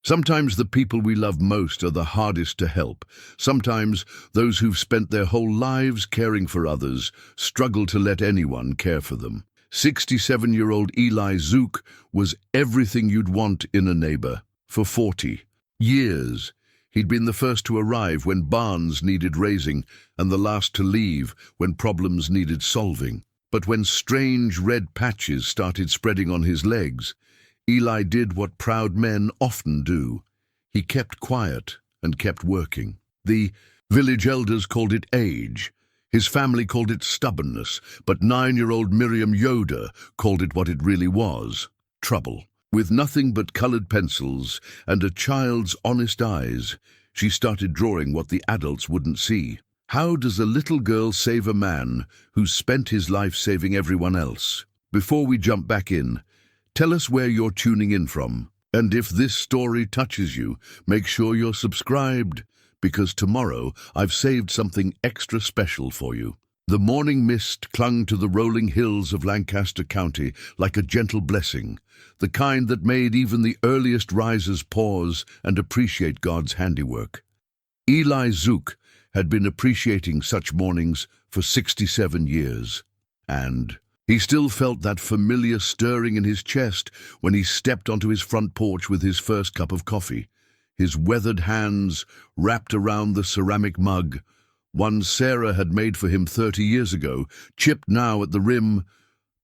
Sometimes the people we love most are the hardest to help. Sometimes those who've spent their whole lives caring for others struggle to let anyone care for them. 67-year-old Eli Zook was everything you'd want in a neighbor. For 40 years, he'd been the first to arrive when barns needed raising and the last to leave when problems needed solving. But when strange red patches started spreading on his legs, Eli did what proud men often do. He kept quiet and kept working. The village elders called it age. His family called it stubbornness, but 9-year-old Miriam Yoder called it what it really was: trouble. With nothing but colored pencils and a child's honest eyes, she started drawing what the adults wouldn't see. How does a little girl save a man who's spent his life saving everyone else? Before we jump back in, tell us where you're tuning in from. And if this story touches you, make sure you're subscribed, because tomorrow I've saved something extra special for you. The morning mist clung to the rolling hills of Lancaster County like a gentle blessing, the kind that made even the earliest risers pause and appreciate God's handiwork. Eli Zook had been appreciating such mornings for 67 years, and he still felt that familiar stirring in his chest when he stepped onto his front porch with his first cup of coffee, his weathered hands wrapped around the ceramic mug, one Sarah had made for him 30 years ago, chipped now at the rim,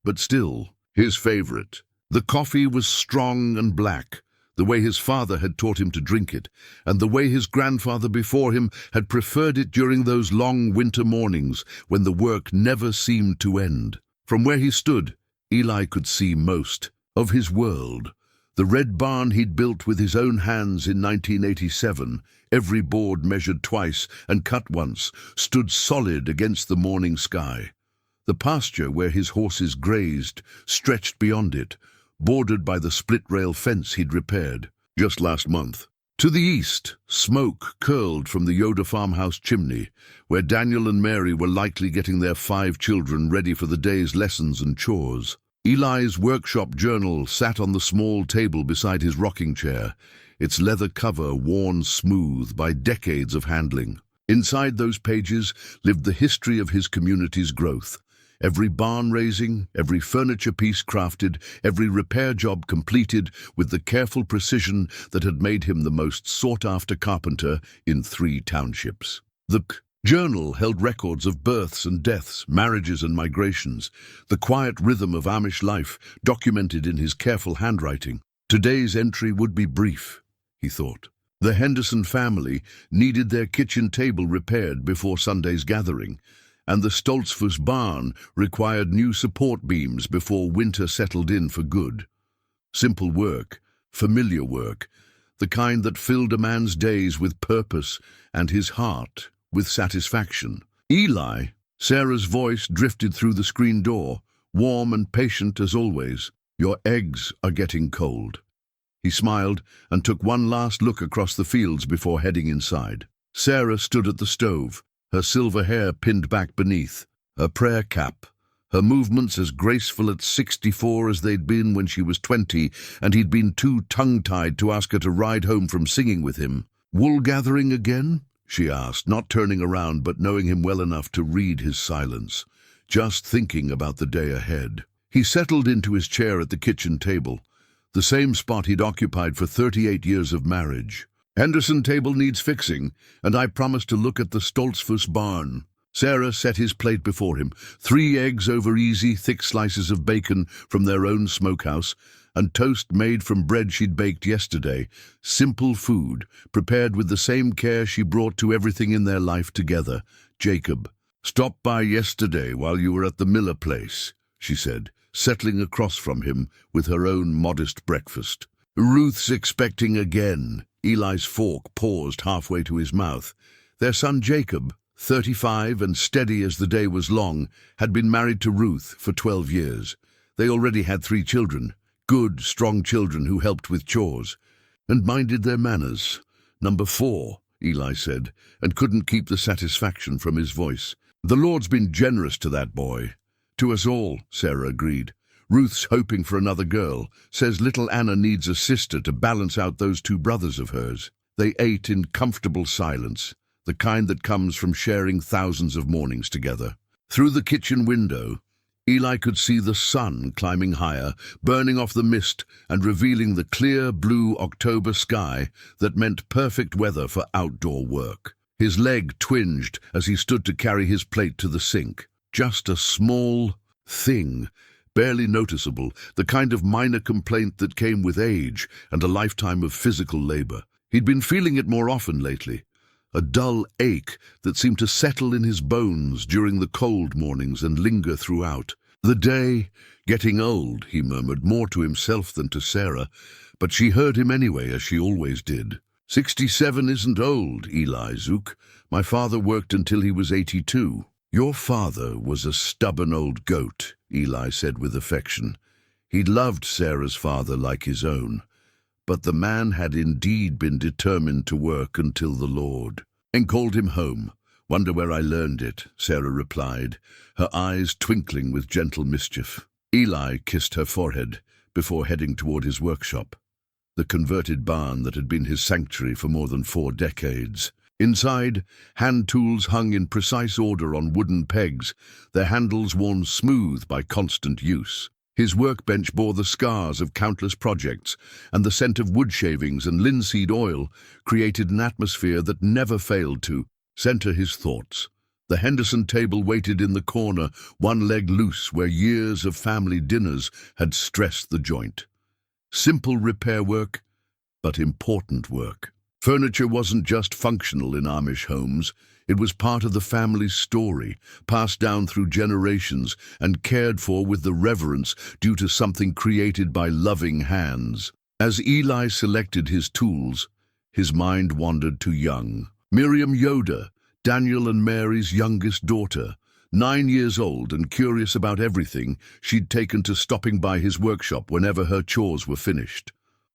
but still his favorite. The coffee was strong and black, the way his father had taught him to drink it, and the way his grandfather before him had preferred it during those long winter mornings when the work never seemed to end. From where he stood, Eli could see most of his world. The red barn he'd built with his own hands in 1987, every board measured twice and cut once, stood solid against the morning sky. The pasture where his horses grazed stretched beyond it, bordered by the split-rail fence he'd repaired just last month. To the east, smoke curled from the Yoder farmhouse chimney, where Daniel and Mary were likely getting their 5 children ready for the day's lessons and chores. Eli's workshop journal sat on the small table beside his rocking chair, its leather cover worn smooth by decades of handling. Inside those pages lived the history of his community's growth. Every barn raising, every furniture piece crafted, every repair job completed with the careful precision that had made him the most sought-after carpenter in 3 townships. The journal held records of births and deaths, marriages and migrations, the quiet rhythm of Amish life documented in his careful handwriting. Today's entry would be brief, he thought. The Henderson family needed their kitchen table repaired before Sunday's gathering, and the Stoltzfus barn required new support beams before winter settled in for good. Simple work, familiar work, the kind that filled a man's days with purpose and his heart with satisfaction. Eli, Sarah's voice drifted through the screen door, warm and patient as always. Your eggs are getting cold. He smiled and took one last look across the fields before heading inside. Sarah stood at the stove, her silver hair pinned back beneath, her prayer cap, her movements as graceful at 64 as they'd been when she was 20, and he'd been too tongue-tied to ask her to ride home from singing with him. Wool gathering again? She asked, not turning around but knowing him well enough to read his silence, just thinking about the day ahead. He settled into his chair at the kitchen table, the same spot he'd occupied for 38 years of marriage. Henderson table needs fixing, and I promised to look at the Stoltzfus barn. Sarah set his plate before him, 3 eggs over easy, thick slices of bacon from their own smokehouse, and toast made from bread she'd baked yesterday. Simple food, prepared with the same care she brought to everything in their life together. Jacob stopped by yesterday while you were at the Miller place, she said, settling across from him with her own modest breakfast. Ruth's expecting again. Eli's fork paused halfway to his mouth. Their son Jacob, 35 and steady as the day was long, had been married to Ruth for 12 years. They already had 3 children, good, strong children who helped with chores and minded their manners. Number 4, Eli said, and couldn't keep the satisfaction from his voice. The Lord's been generous to that boy. To us all, Sarah agreed. Ruth's hoping for another girl. Says little Anna needs a sister to balance out those two brothers of hers. They ate in comfortable silence, the kind that comes from sharing thousands of mornings together. Through the kitchen window, Eli could see the sun climbing higher, burning off the mist and revealing the clear blue October sky that meant perfect weather for outdoor work. His leg twinged as he stood to carry his plate to the sink. Just a small thing, barely noticeable, the kind of minor complaint that came with age and a lifetime of physical labor. He'd been feeling it more often lately, a dull ache that seemed to settle in his bones during the cold mornings and linger throughout. The day, getting old, he murmured, more to himself than to Sarah, but she heard him anyway, as she always did. 67 isn't old, Eli Zook. My father worked until he was 82. Your father was a stubborn old goat, Eli said with affection. He'd loved Sarah's father like his own, but the man had indeed been determined to work until the Lord. And called him home. Wonder where I learned it, Sarah replied, her eyes twinkling with gentle mischief. Eli kissed her forehead before heading toward his workshop, the converted barn that had been his sanctuary for more than 4 decades. Inside, hand tools hung in precise order on wooden pegs, their handles worn smooth by constant use. His workbench bore the scars of countless projects, and the scent of wood shavings and linseed oil created an atmosphere that never failed to center his thoughts. The Henderson table waited in the corner, one leg loose where years of family dinners had stressed the joint. Simple repair work, but important work. Furniture wasn't just functional in Amish homes. It was part of the family's story, passed down through generations and cared for with the reverence due to something created by loving hands. As Eli selected his tools, his mind wandered to young Miriam Yoder, Daniel and Mary's youngest daughter. 9 years old and curious about everything, she'd taken to stopping by his workshop whenever her chores were finished.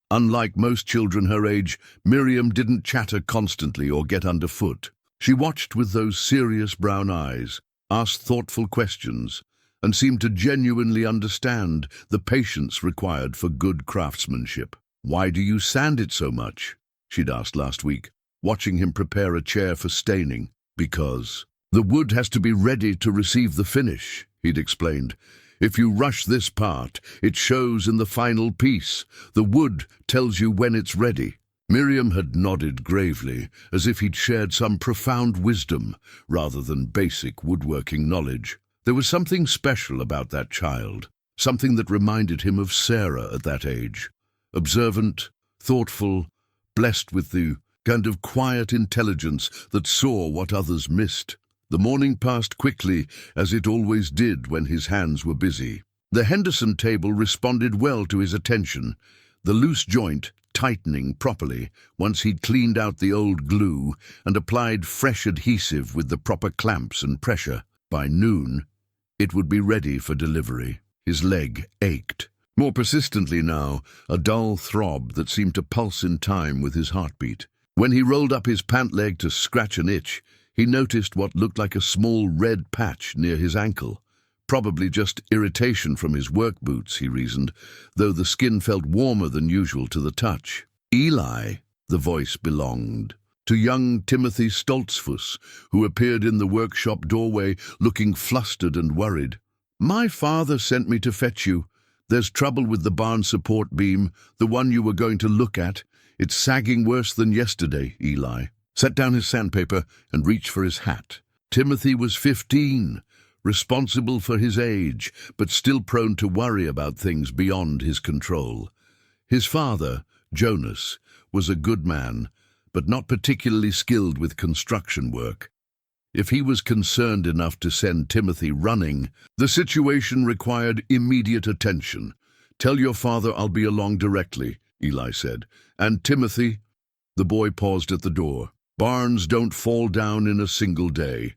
Unlike most children her age, Miriam didn't chatter constantly or get underfoot. She watched with those serious brown eyes, asked thoughtful questions, and seemed to genuinely understand the patience required for good craftsmanship. "Why do you sand it so much?" she'd asked last week, watching him prepare a chair for staining. "Because the wood has to be ready to receive the finish," he'd explained. "If you rush this part, it shows in the final piece. The wood tells you when it's ready." Miriam had nodded gravely, as if he'd shared some profound wisdom rather than basic woodworking knowledge. There was something special about that child, something that reminded him of Sarah at that age. Observant, thoughtful, blessed with the kind of quiet intelligence that saw what others missed. The morning passed quickly, as it always did when his hands were busy. The Henderson table responded well to his attention, the loose joint tightening properly once he'd cleaned out the old glue and applied fresh adhesive with the proper clamps and pressure. By noon, it would be ready for delivery. His leg ached. More persistently now, a dull throb that seemed to pulse in time with his heartbeat. When he rolled up his pant leg to scratch an itch, he noticed what looked like a small red patch near his ankle. Probably just irritation from his work boots, he reasoned, though the skin felt warmer than usual to the touch. Eli, the voice belonged to young Timothy Stoltzfus, who appeared in the workshop doorway looking flustered and worried. "My father sent me to fetch you. There's trouble with the barn support beam, the one you were going to look at. It's sagging worse than yesterday." Eli set down his sandpaper and reached for his hat. Timothy was 15, responsible for his age, but still prone to worry about things beyond his control. His father, Jonas, was a good man, but not particularly skilled with construction work. If he was concerned enough to send Timothy running, the situation required immediate attention. "Tell your father I'll be along directly," Eli said. "And Timothy—" The boy paused at the door. "Barns don't fall down in a single day.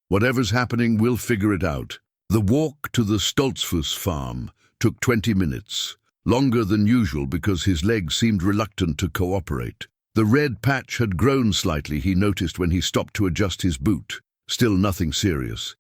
Whatever's happening, we'll figure it out." The walk to the Stoltzfus farm took 20 minutes, longer than usual because his legs seemed reluctant to cooperate. The red patch had grown slightly, he noticed when he stopped to adjust his boot. Still nothing serious,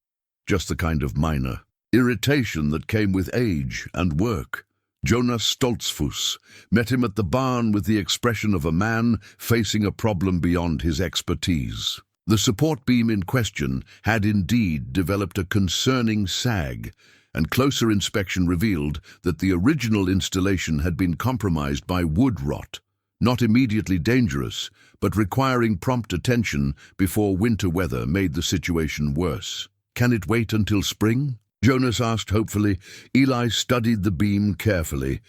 just the kind of minor irritation that came with age and work. Jonas Stoltzfus met him at the barn with the expression of a man facing a problem beyond his expertise. The support beam in question had indeed developed a concerning sag, and closer inspection revealed that the original installation had been compromised by wood rot, not immediately dangerous, but requiring prompt attention before winter weather made the situation worse. "Can it wait until spring?" Jonas asked hopefully. Eli studied the beam carefully,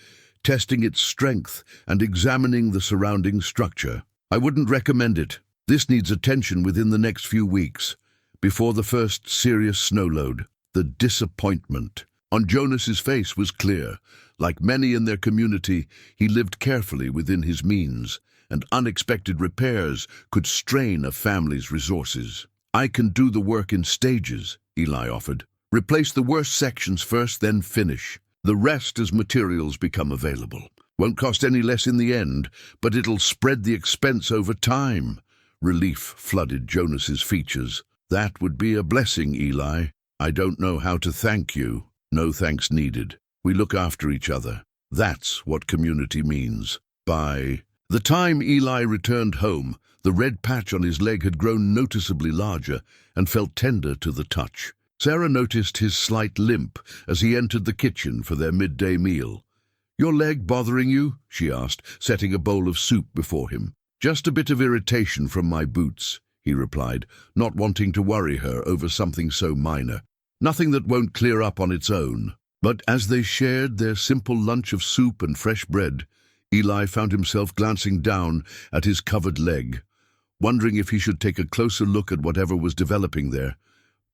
testing its strength and examining the surrounding structure. "I wouldn't recommend it. This needs attention within the next few weeks, before the first serious snow load." The disappointment on Jonas's face was clear. Like many in their community, he lived carefully within his means, and unexpected repairs could strain a family's resources. "I can do the work in stages," Eli offered. "Replace the worst sections first, then finish. The rest as materials become available. Won't cost any less in the end, but it'll spread the expense over time." Relief flooded Jonas's features. "That would be a blessing, Eli. I don't know how to thank you." "No thanks needed. We look after each other. That's what community means." By the time Eli returned home, the red patch on his leg had grown noticeably larger and felt tender to the touch. Sarah noticed his slight limp as he entered the kitchen for their midday meal. "Your leg bothering you?" she asked, setting a bowl of soup before him. "Just a bit of irritation from my boots," he replied, not wanting to worry her over something so minor. "Nothing that won't clear up on its own." But as they shared their simple lunch of soup and fresh bread, Eli found himself glancing down at his covered leg, wondering if he should take a closer look at whatever was developing there.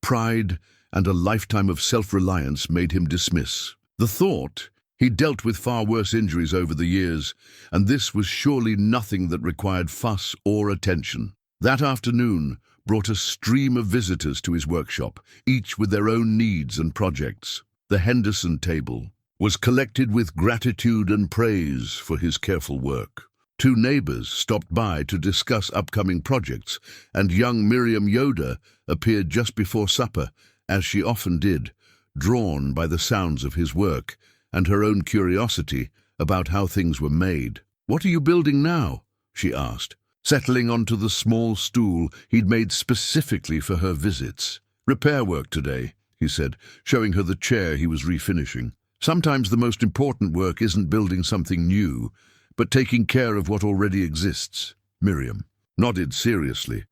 Pride and a lifetime of self-reliance made him dismiss the thought. He'd dealt with far worse injuries over the years, and this was surely nothing that required fuss or attention. That afternoon brought a stream of visitors to his workshop, each with their own needs and projects. The Henderson table was collected with gratitude and praise for his careful work. 2 neighbors stopped by to discuss upcoming projects, and young Miriam Yoder appeared just before supper, as she often did, drawn by the sounds of his work and her own curiosity about how things were made. "What are you building now?" she asked, settling onto the small stool he'd made specifically for her visits. "Repair work today," he said, showing her the chair he was refinishing. "Sometimes the most important work isn't building something new, but taking care of what already exists." Miriam nodded seriously,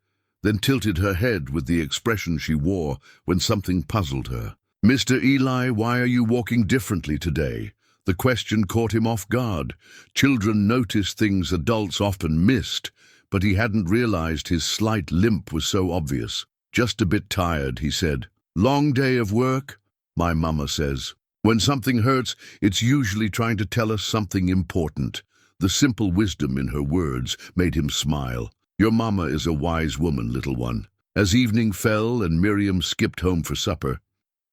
then tilted her head with the expression she wore when something puzzled her. "Mr. Eli, why are you walking differently today?" The question caught him off guard. Children noticed things adults often missed, but he hadn't realized his slight limp was so obvious. "Just a bit tired," he said. "Long day of work?" "My mama says. When something hurts, it's usually trying to tell us something important." The simple wisdom in her words made him smile. "Your mama is a wise woman, little one." As evening fell and Miriam skipped home for supper,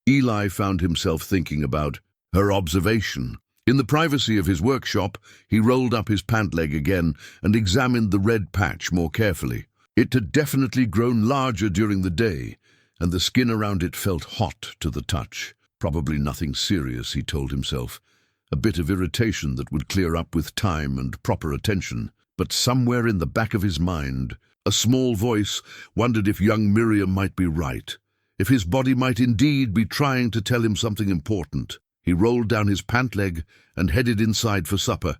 Eli found himself thinking about her observation. In the privacy of his workshop, he rolled up his pant leg again and examined the red patch more carefully. It had definitely grown larger during the day, and the skin around it felt hot to the touch. Probably nothing serious, he told himself. A bit of irritation that would clear up with time and proper attention. But somewhere in the back of his mind, a small voice wondered if young Miriam might be right, if his body might indeed be trying to tell him something important. He rolled down his pant leg and headed inside for supper,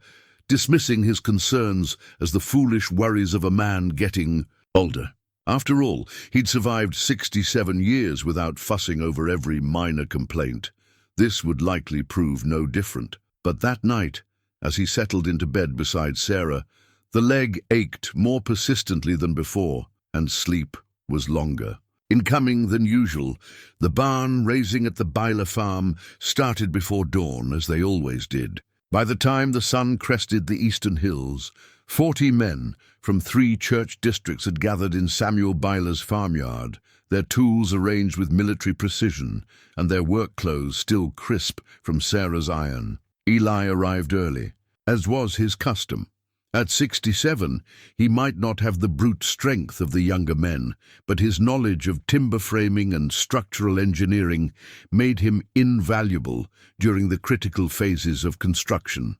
dismissing his concerns as the foolish worries of a man getting older. After all, he'd survived 67 years without fussing over every minor complaint. This would likely prove no different. But that night, as he settled into bed beside Sarah, the leg ached more persistently than before, and sleep was longer. In coming than usual, the barn raising at the Byler farm started before dawn, as they always did. By the time the sun crested the eastern hills, 40 men from 3 church districts had gathered in Samuel Byler's farmyard, their tools arranged with military precision, and their work clothes still crisp from Sarah's iron. Eli arrived early, as was his custom. At 67, he might not have the brute strength of the younger men, but his knowledge of timber framing and structural engineering made him invaluable during the critical phases of construction.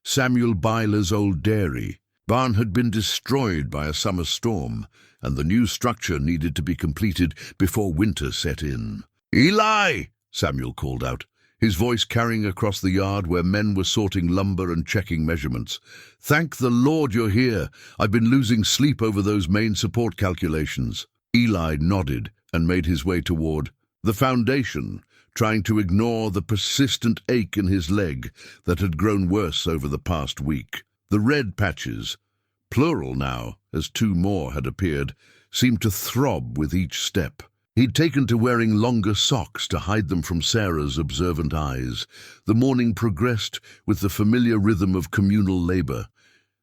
Samuel Byler's old dairy barn had been destroyed by a summer storm, and the new structure needed to be completed before winter set in. "Eli!" Samuel called out, his voice carrying across the yard where men were sorting lumber and checking measurements. "Thank the Lord you're here. I've been losing sleep over those main support calculations." Eli nodded and made his way toward the foundation, trying to ignore the persistent ache in his leg that had grown worse over the past week. The red patches, plural now, as two more had appeared, seemed to throb with each step. He'd taken to wearing longer socks to hide them from Sarah's observant eyes. The morning progressed with the familiar rhythm of communal labor.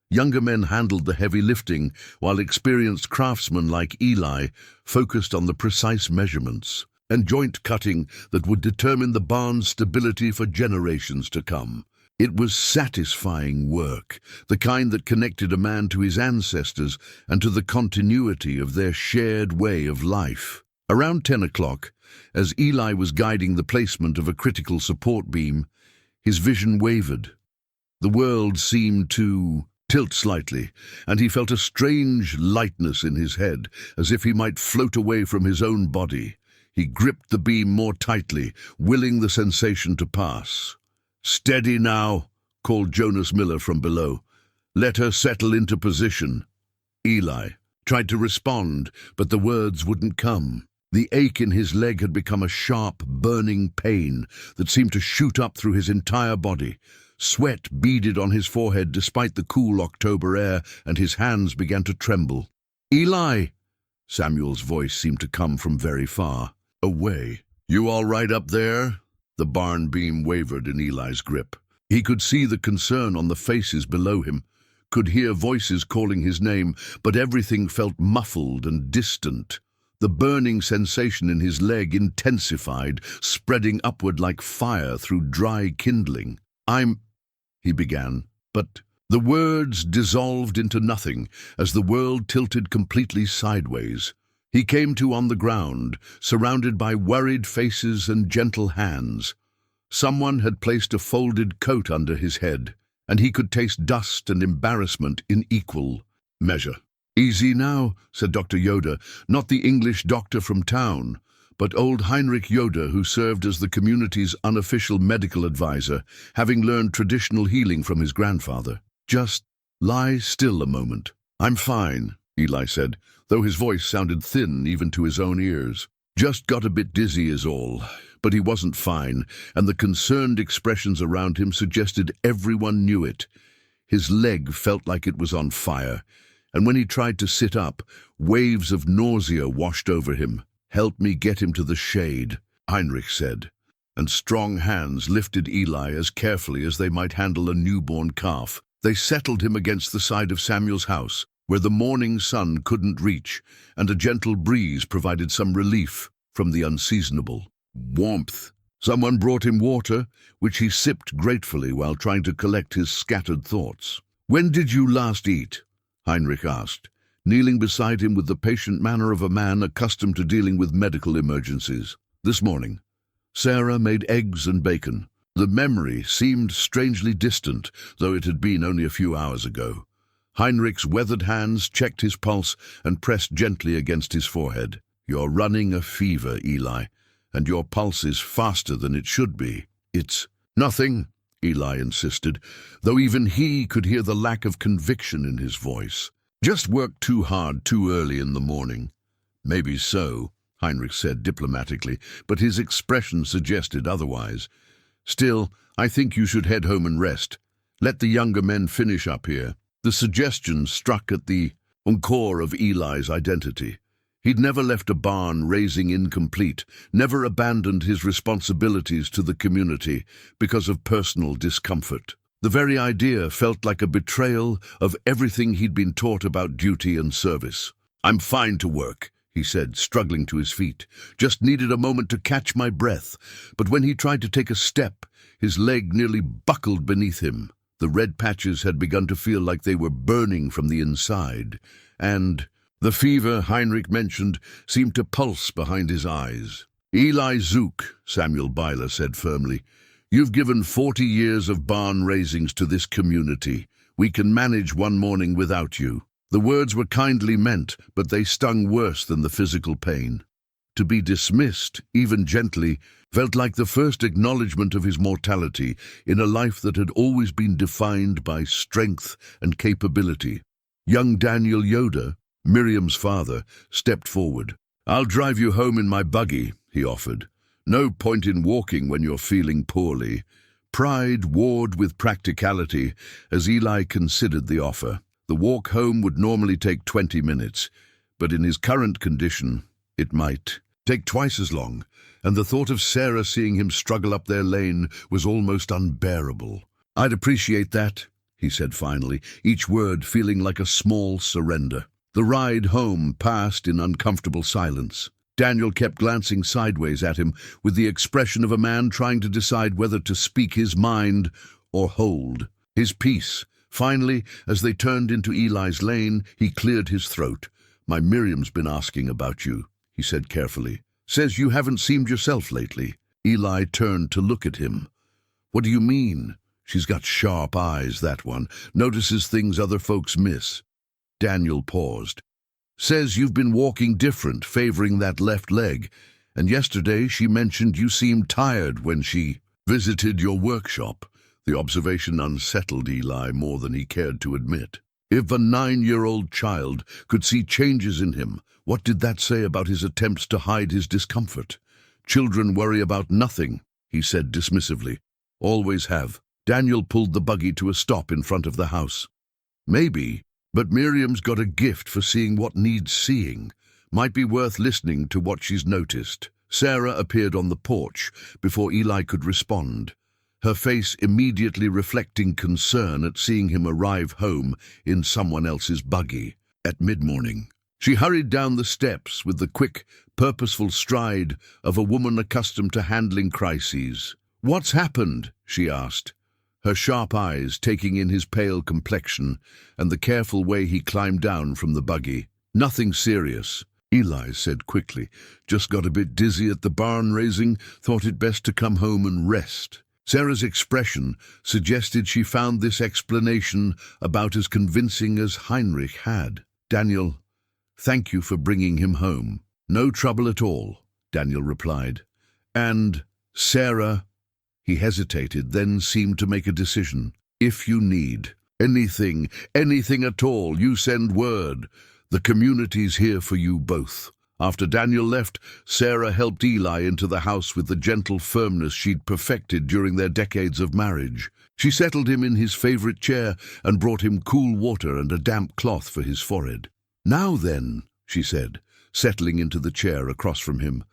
Younger men handled the heavy lifting, while experienced craftsmen like Eli focused on the precise measurements and joint cutting that would determine the barn's stability for generations to come. It was satisfying work, the kind that connected a man to his ancestors and to the continuity of their shared way of life. Around 10 o'clock, as Eli was guiding the placement of a critical support beam, his vision wavered. The world seemed to tilt slightly, and he felt a strange lightness in his head, as if he might float away from his own body. He gripped the beam more tightly, willing the sensation to pass. "Steady now," called Jonas Miller from below. "Let her settle into position." Eli tried to respond, but the words wouldn't come. The ache in his leg had become a sharp, burning pain that seemed to shoot up through his entire body. Sweat beaded on his forehead despite the cool October air, and his hands began to tremble. "Eli!" Samuel's voice seemed to come from very far away. "You all right up there?" The barn beam wavered in Eli's grip. He could see the concern on the faces below him, could hear voices calling his name, but everything felt muffled and distant. The burning sensation in his leg intensified, spreading upward like fire through dry kindling. He began, but the words dissolved into nothing as the world tilted completely sideways. He came to on the ground, surrounded by worried faces and gentle hands. Someone had placed a folded coat under his head, and he could taste dust and embarrassment in equal measure. "Easy now," said Dr. Yoder, not the English doctor from town, but old Heinrich Yoder, who served as the community's unofficial medical advisor, having learned traditional healing from his grandfather. "Just lie still a moment." "I'm fine," Eli said, though his voice sounded thin even to his own ears. "Just got a bit dizzy is all." But he wasn't fine, and the concerned expressions around him suggested everyone knew it. His leg felt like it was on fire, and when he tried to sit up, waves of nausea washed over him. "Help me get him to the shade," Heinrich said, and strong hands lifted Eli as carefully as they might handle a newborn calf. They settled him against the side of Samuel's house, where the morning sun couldn't reach, and a gentle breeze provided some relief from the unseasonable warmth. Someone brought him water, which he sipped gratefully while trying to collect his scattered thoughts. "When did you last eat?" Heinrich asked, kneeling beside him with the patient manner of a man accustomed to dealing with medical emergencies. "This morning. Sarah made eggs and bacon." The memory seemed strangely distant, though it had been only a few hours ago. Heinrich's weathered hands checked his pulse and pressed gently against his forehead. "You're running a fever, Eli, and your pulse is faster than it should be." "It's nothing," Eli insisted, though even he could hear the lack of conviction in his voice. "Just worked too hard too early in the morning." "Maybe so," Heinrich said diplomatically, but his expression suggested otherwise. "Still, I think you should head home and rest. Let the younger men finish up here." The suggestion struck at the core of Eli's identity. He'd never left a barn raising incomplete, never abandoned his responsibilities to the community because of personal discomfort. The very idea felt like a betrayal of everything he'd been taught about duty and service. "I'm fine to work," he said, struggling to his feet. "Just needed a moment to catch my breath." But when he tried to take a step, his leg nearly buckled beneath him. The red patches had begun to feel like they were burning from the inside, and the fever Heinrich mentioned seemed to pulse behind his eyes. "Eli Zook," Samuel Byler said firmly, "you've given 40 years of barn raisings to this community. We can manage one morning without you." The words were kindly meant, but they stung worse than the physical pain. To be dismissed, even gently, felt like the first acknowledgement of his mortality in a life that had always been defined by strength and capability. Young Daniel Yoder, Miriam's father, stepped forward. "I'll drive you home in my buggy," he offered. "No point in walking when you're feeling poorly." Pride warred with practicality as Eli considered the offer. The walk home would normally take 20 minutes, but in his current condition, it might take twice as long, and the thought of Sarah seeing him struggle up their lane was almost unbearable. "I'd appreciate that," he said finally, each word feeling like a small surrender. The ride home passed in uncomfortable silence. Daniel kept glancing sideways at him with the expression of a man trying to decide whether to speak his mind or hold his peace. Finally, as they turned into Eli's lane, he cleared his throat. "My Miriam's been asking about you," he said carefully. "Says you haven't seemed yourself lately." Eli turned to look at him. "What do you mean?" "She's got sharp eyes, that one. Notices things other folks miss." Daniel paused. "Says you've been walking different, favoring that left leg. And yesterday she mentioned you seemed tired when she visited your workshop." The observation unsettled Eli more than he cared to admit. If a 9-year-old child could see changes in him, what did that say about his attempts to hide his discomfort? "Children worry about nothing," he said dismissively. "Always have." Daniel pulled the buggy to a stop in front of the house. "Maybe, but Miriam's got a gift for seeing what needs seeing. Might be worth listening to what she's noticed." Sarah appeared on the porch before Eli could respond, her face immediately reflecting concern at seeing him arrive home in someone else's buggy. At mid-morning, she hurried down the steps with the quick, purposeful stride of a woman accustomed to handling crises. "What's happened?" she asked, her sharp eyes taking in his pale complexion and the careful way he climbed down from the buggy. "Nothing serious," Eli said quickly. "Just got a bit dizzy at the barn raising, thought it best to come home and rest." Sarah's expression suggested she found this explanation about as convincing as Heinrich had. "Daniel, thank you for bringing him home." "No trouble at all," Daniel replied. "And, Sarah," he hesitated, then seemed to make a decision. "If you need anything at all, you send word. The community's here for you both." After Daniel left, Sarah helped Eli into the house with the gentle firmness she'd perfected during their decades of marriage. She settled him in his favorite chair and brought him cool water and a damp cloth for his forehead. "Now then," she said, settling into the chair across from him,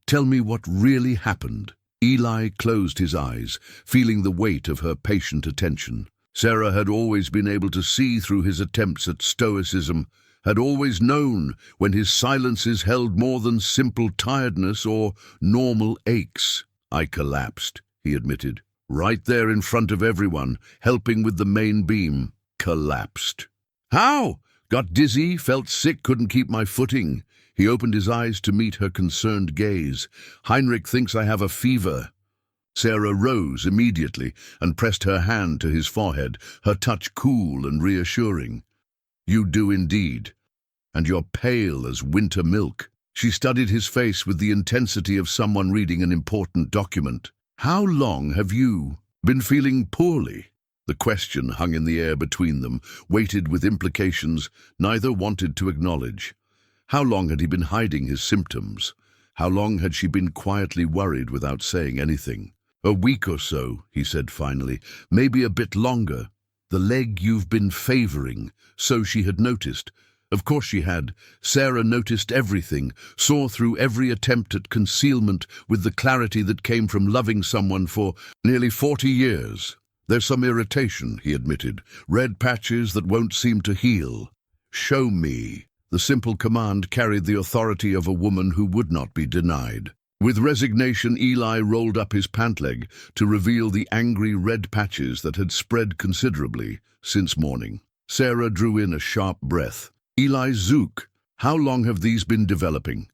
"tell me what really happened." Eli closed his eyes, feeling the weight of her patient attention. Sarah had always been able to see through his attempts at stoicism, had always known when his silences held more than simple tiredness or normal aches. "I collapsed," he admitted, "right there in front of everyone, helping with the main beam. Collapsed." "How?" "Got dizzy, felt sick, couldn't keep my footing." He opened his eyes to meet her concerned gaze. "Heinrich thinks I have a fever." Sarah rose immediately and pressed her hand to his forehead, her touch cool and reassuring. "You do indeed. And you're pale as winter milk." She studied his face with the intensity of someone reading an important document. "How long have you been feeling poorly?" The question hung in the air between them, weighted with implications neither wanted to acknowledge. How long had he been hiding his symptoms? How long had she been quietly worried without saying anything? "A week or so," he said finally. "Maybe a bit longer." "The leg you've been favoring," so she had noticed. Of course she had. Sarah noticed everything, saw through every attempt at concealment with the clarity that came from loving someone for nearly 40 years. "There's some irritation," he admitted, "red patches that won't seem to heal." "Show me." The simple command carried the authority of a woman who would not be denied. With resignation, Eli rolled up his pant leg to reveal the angry red patches that had spread considerably since morning. Sarah drew in a sharp breath. Eli Zook, how long have these been developing?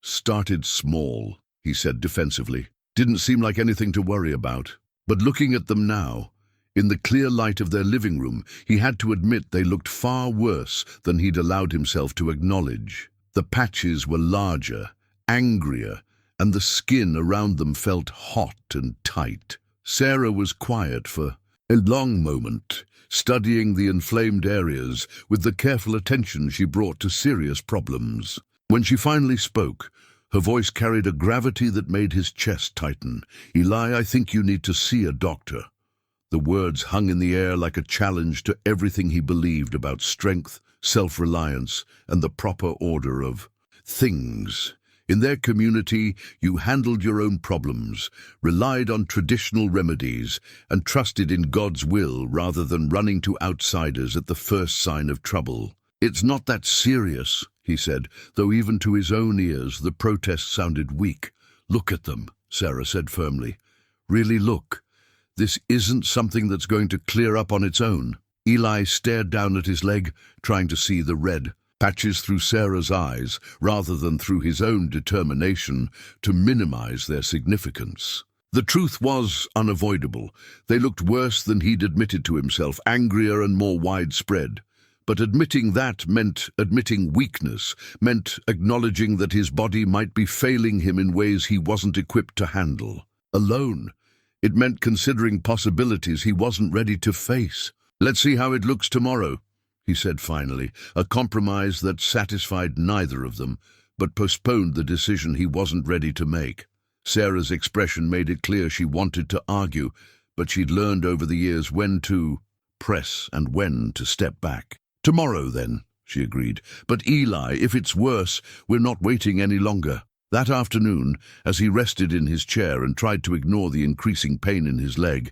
Started small, he said defensively. Didn't seem like anything to worry about. But looking at them now, in the clear light of their living room, he had to admit they looked far worse than he'd allowed himself to acknowledge. The patches were larger, angrier, and the skin around them felt hot and tight. Sarah was quiet for a long moment, studying the inflamed areas with the careful attention she brought to serious problems. When she finally spoke, her voice carried a gravity that made his chest tighten. "Eli, I think you need to see a doctor." The words hung in the air like a challenge to everything he believed about strength, self-reliance, and the proper order of things. In their community, you handled your own problems, relied on traditional remedies, and trusted in God's will rather than running to outsiders at the first sign of trouble. "It's not that serious," he said, though even to his own ears the protest sounded weak. "Look at them," Sarah said firmly. "Really look. This isn't something that's going to clear up on its own." Eli stared down at his leg, trying to see the red patches through Sarah's eyes rather than through his own determination to minimize their significance. The truth was unavoidable. They looked worse than he'd admitted to himself, angrier and more widespread. But admitting that meant admitting weakness, meant acknowledging that his body might be failing him in ways he wasn't equipped to handle. Alone, it meant considering possibilities he wasn't ready to face. "Let's see how it looks tomorrow," he said finally, a compromise that satisfied neither of them, but postponed the decision he wasn't ready to make. Sarah's expression made it clear she wanted to argue, but she'd learned over the years when to press and when to step back. "Tomorrow, then," she agreed. "But Eli, if it's worse, we're not waiting any longer." That afternoon, as he rested in his chair and tried to ignore the increasing pain in his leg,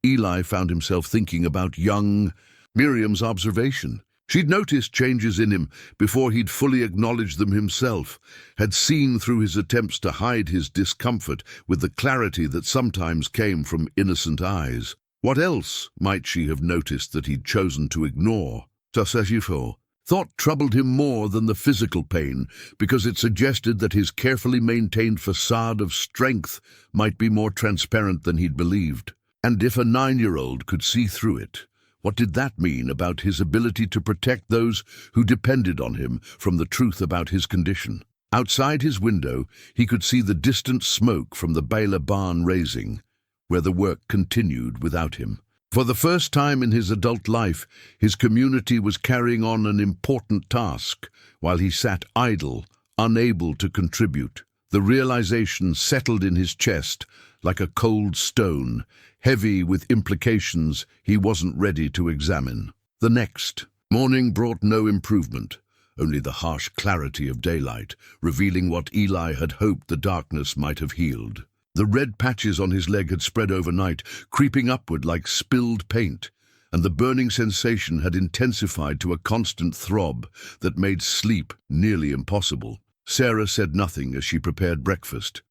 Eli found himself thinking about young Miriam's observation. She'd noticed changes in him before he'd fully acknowledged them himself, had seen through his attempts to hide his discomfort with the clarity that sometimes came from innocent eyes. What else might she have noticed that he'd chosen to ignore? Thought troubled him more than the physical pain, because it suggested that his carefully maintained facade of strength might be more transparent than he'd believed. And if a 9-year-old could see through it, what did that mean about his ability to protect those who depended on him from the truth about his condition? Outside his window, he could see the distant smoke from the Baylor barn raising, where the work continued without him. For the first time in his adult life, his community was carrying on an important task, while he sat idle, unable to contribute. The realization settled in his chest like a cold stone, heavy with implications he wasn't ready to examine. The next morning brought no improvement, only the harsh clarity of daylight, revealing what Eli had hoped the darkness might have healed. The red patches on his leg had spread overnight, creeping upward like spilled paint, and the burning sensation had intensified to a constant throb that made sleep nearly impossible. Sarah said nothing as she prepared breakfast,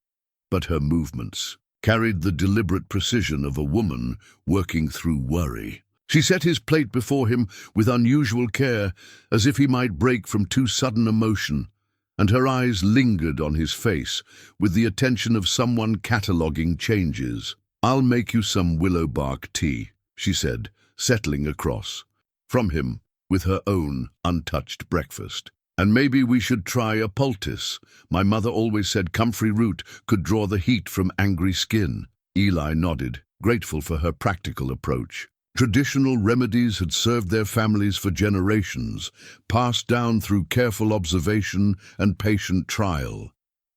but her movements carried the deliberate precision of a woman working through worry. She set his plate before him with unusual care, as if he might break from too sudden emotion, and her eyes lingered on his face with the attention of someone cataloguing changes. "I'll make you some willow bark tea," she said, settling across from him with her own untouched breakfast. "And maybe we should try a poultice. My mother always said comfrey root could draw the heat from angry skin." Eli nodded, grateful for her practical approach. Traditional remedies had served their families for generations, passed down through careful observation and patient trial.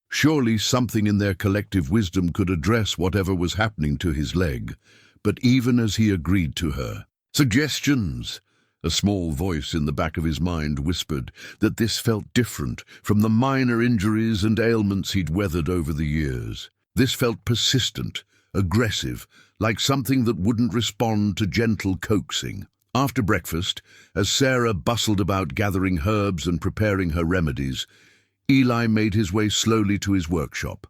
Surely something in their collective wisdom could address whatever was happening to his leg. But even as he agreed to her suggestions, a small voice in the back of his mind whispered that this felt different from the minor injuries and ailments he'd weathered over the years. This felt persistent, aggressive, like something that wouldn't respond to gentle coaxing. After breakfast, as Sarah bustled about gathering herbs and preparing her remedies, Eli made his way slowly to his workshop.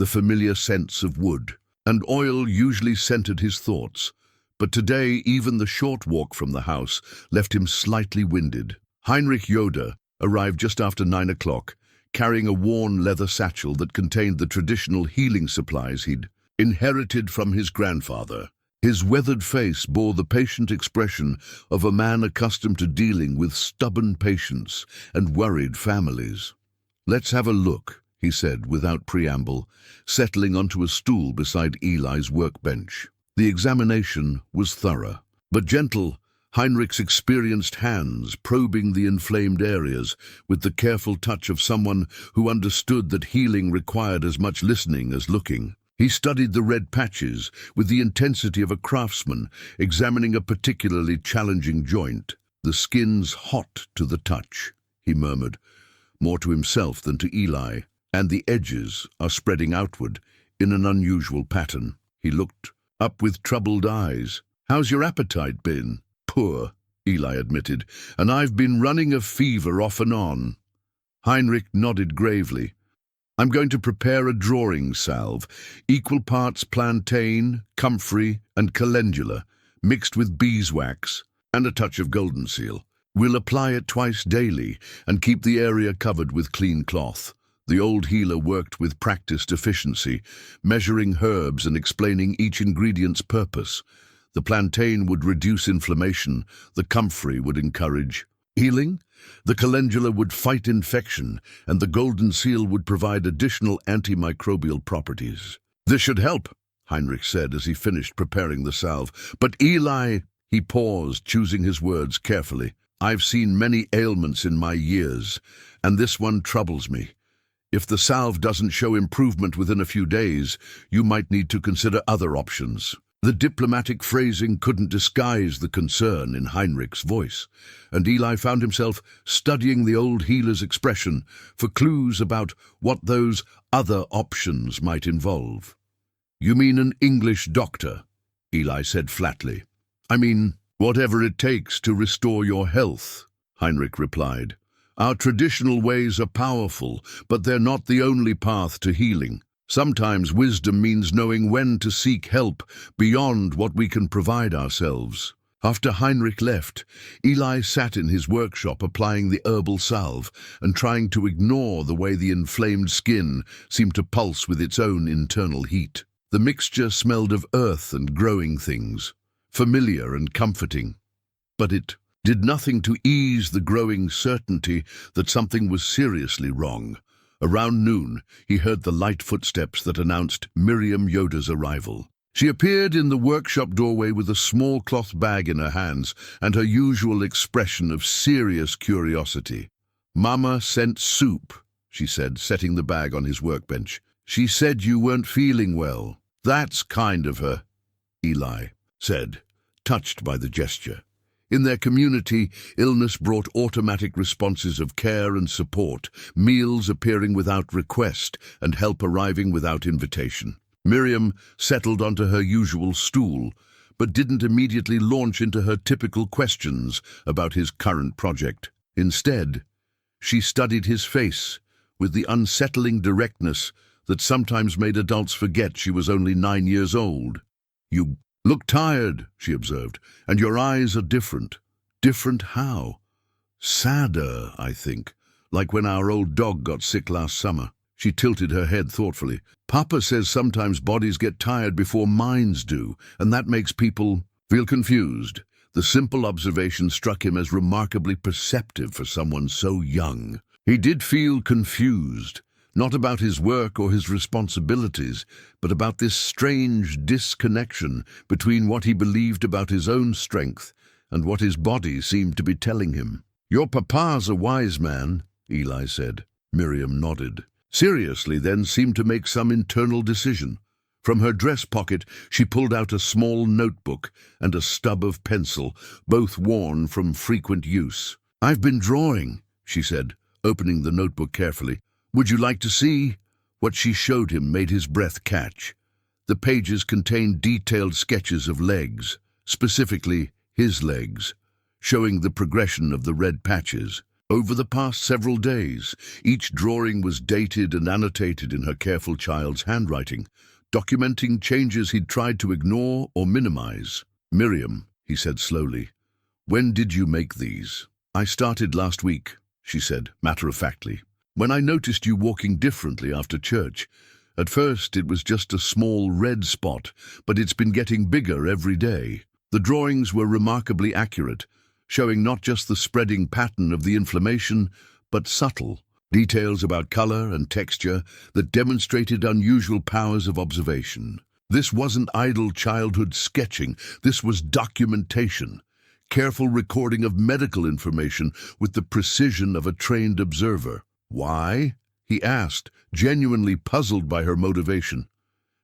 the familiar scents of wood. And oil usually centered his thoughts. But today, even the short walk from the house left him slightly winded. Heinrich Yoder arrived just after 9 o'clock, carrying a worn leather satchel that contained the traditional healing supplies he'd inherited from his grandfather. His weathered face bore the patient expression of a man accustomed to dealing with stubborn patients and worried families. "Let's have a look," he said without preamble, settling onto a stool beside Eli's workbench. The examination was thorough, but gentle, Heinrich's experienced hands probing the inflamed areas with the careful touch of someone who understood that healing required as much listening as looking. He studied the red patches with the intensity of a craftsman examining a particularly challenging joint. "The skin's hot to the touch," he murmured, more to himself than to Eli, "and the edges are spreading outward in an unusual pattern." He looked up with troubled eyes. "How's your appetite been?" "Poor," Eli admitted, "and I've been running a fever off and on." Heinrich nodded gravely. "I'm going to prepare a drawing salve, equal parts plantain, comfrey, and calendula, mixed with beeswax and a touch of golden seal. We'll apply it twice daily and keep the area covered with clean cloth." The old healer worked with practiced efficiency, measuring herbs and explaining each ingredient's purpose. The plantain would reduce inflammation, the comfrey would encourage healing, the calendula would fight infection, and the golden seal would provide additional antimicrobial properties. "This should help," Heinrich said as he finished preparing the salve. "But Eli," he paused, choosing his words carefully, "I've seen many ailments in my years, and this one troubles me. If the salve doesn't show improvement within a few days, you might need to consider other options." The diplomatic phrasing couldn't disguise the concern in Heinrich's voice, and Eli found himself studying the old healer's expression for clues about what those other options might involve. "You mean an English doctor?" Eli said flatly. "I mean, whatever it takes to restore your health," Heinrich replied. "Our traditional ways are powerful, but they're not the only path to healing. Sometimes wisdom means knowing when to seek help beyond what we can provide ourselves." After Heinrich left, Eli sat in his workshop applying the herbal salve and trying to ignore the way the inflamed skin seemed to pulse with its own internal heat. The mixture smelled of earth and growing things, familiar and comforting. But it did nothing to ease the growing certainty that something was seriously wrong. Around noon, he heard the light footsteps that announced Miriam Yoder's arrival. She appeared in the workshop doorway with a small cloth bag in her hands and her usual expression of serious curiosity. "Mama sent soup," she said, setting the bag on his workbench. "She said you weren't feeling well." "That's kind of her," Eli said, touched by the gesture. In their community, illness brought automatic responses of care and support, meals appearing without request and help arriving without invitation. Miriam settled onto her usual stool, but didn't immediately launch into her typical questions about his current project. Instead, she studied his face with the unsettling directness that sometimes made adults forget she was only 9 years old. "You look tired," she observed, "and your eyes are different." "Different how?" "Sadder, I think, like when our old dog got sick last summer." She tilted her head thoughtfully. "Papa says sometimes bodies get tired before minds do, and that makes people feel confused." The simple observation struck him as remarkably perceptive for someone so young. He did feel confused, not about his work or his responsibilities, but about this strange disconnection between what he believed about his own strength and what his body seemed to be telling him. "Your papa's a wise man," Eli said. Miriam nodded. Seriously, then seemed to make some internal decision. From her dress pocket, she pulled out a small notebook and a stub of pencil, both worn from frequent use. "I've been drawing," she said, opening the notebook carefully. "Would you like to see?" What she showed him made his breath catch. The pages contained detailed sketches of legs, specifically his legs, showing the progression of the red patches. Over the past several days, each drawing was dated and annotated in her careful child's handwriting, documenting changes he'd tried to ignore or minimize. "Miriam," he said slowly, "when did you make these?" "I started last week," she said, matter-of-factly. "When I noticed you walking differently after church. At first it was just a small red spot, but it's been getting bigger every day." The drawings were remarkably accurate, showing not just the spreading pattern of the inflammation, but subtle details about color and texture that demonstrated unusual powers of observation. This wasn't idle childhood sketching, this was documentation, careful recording of medical information with the precision of a trained observer. "Why?" he asked, genuinely puzzled by her motivation.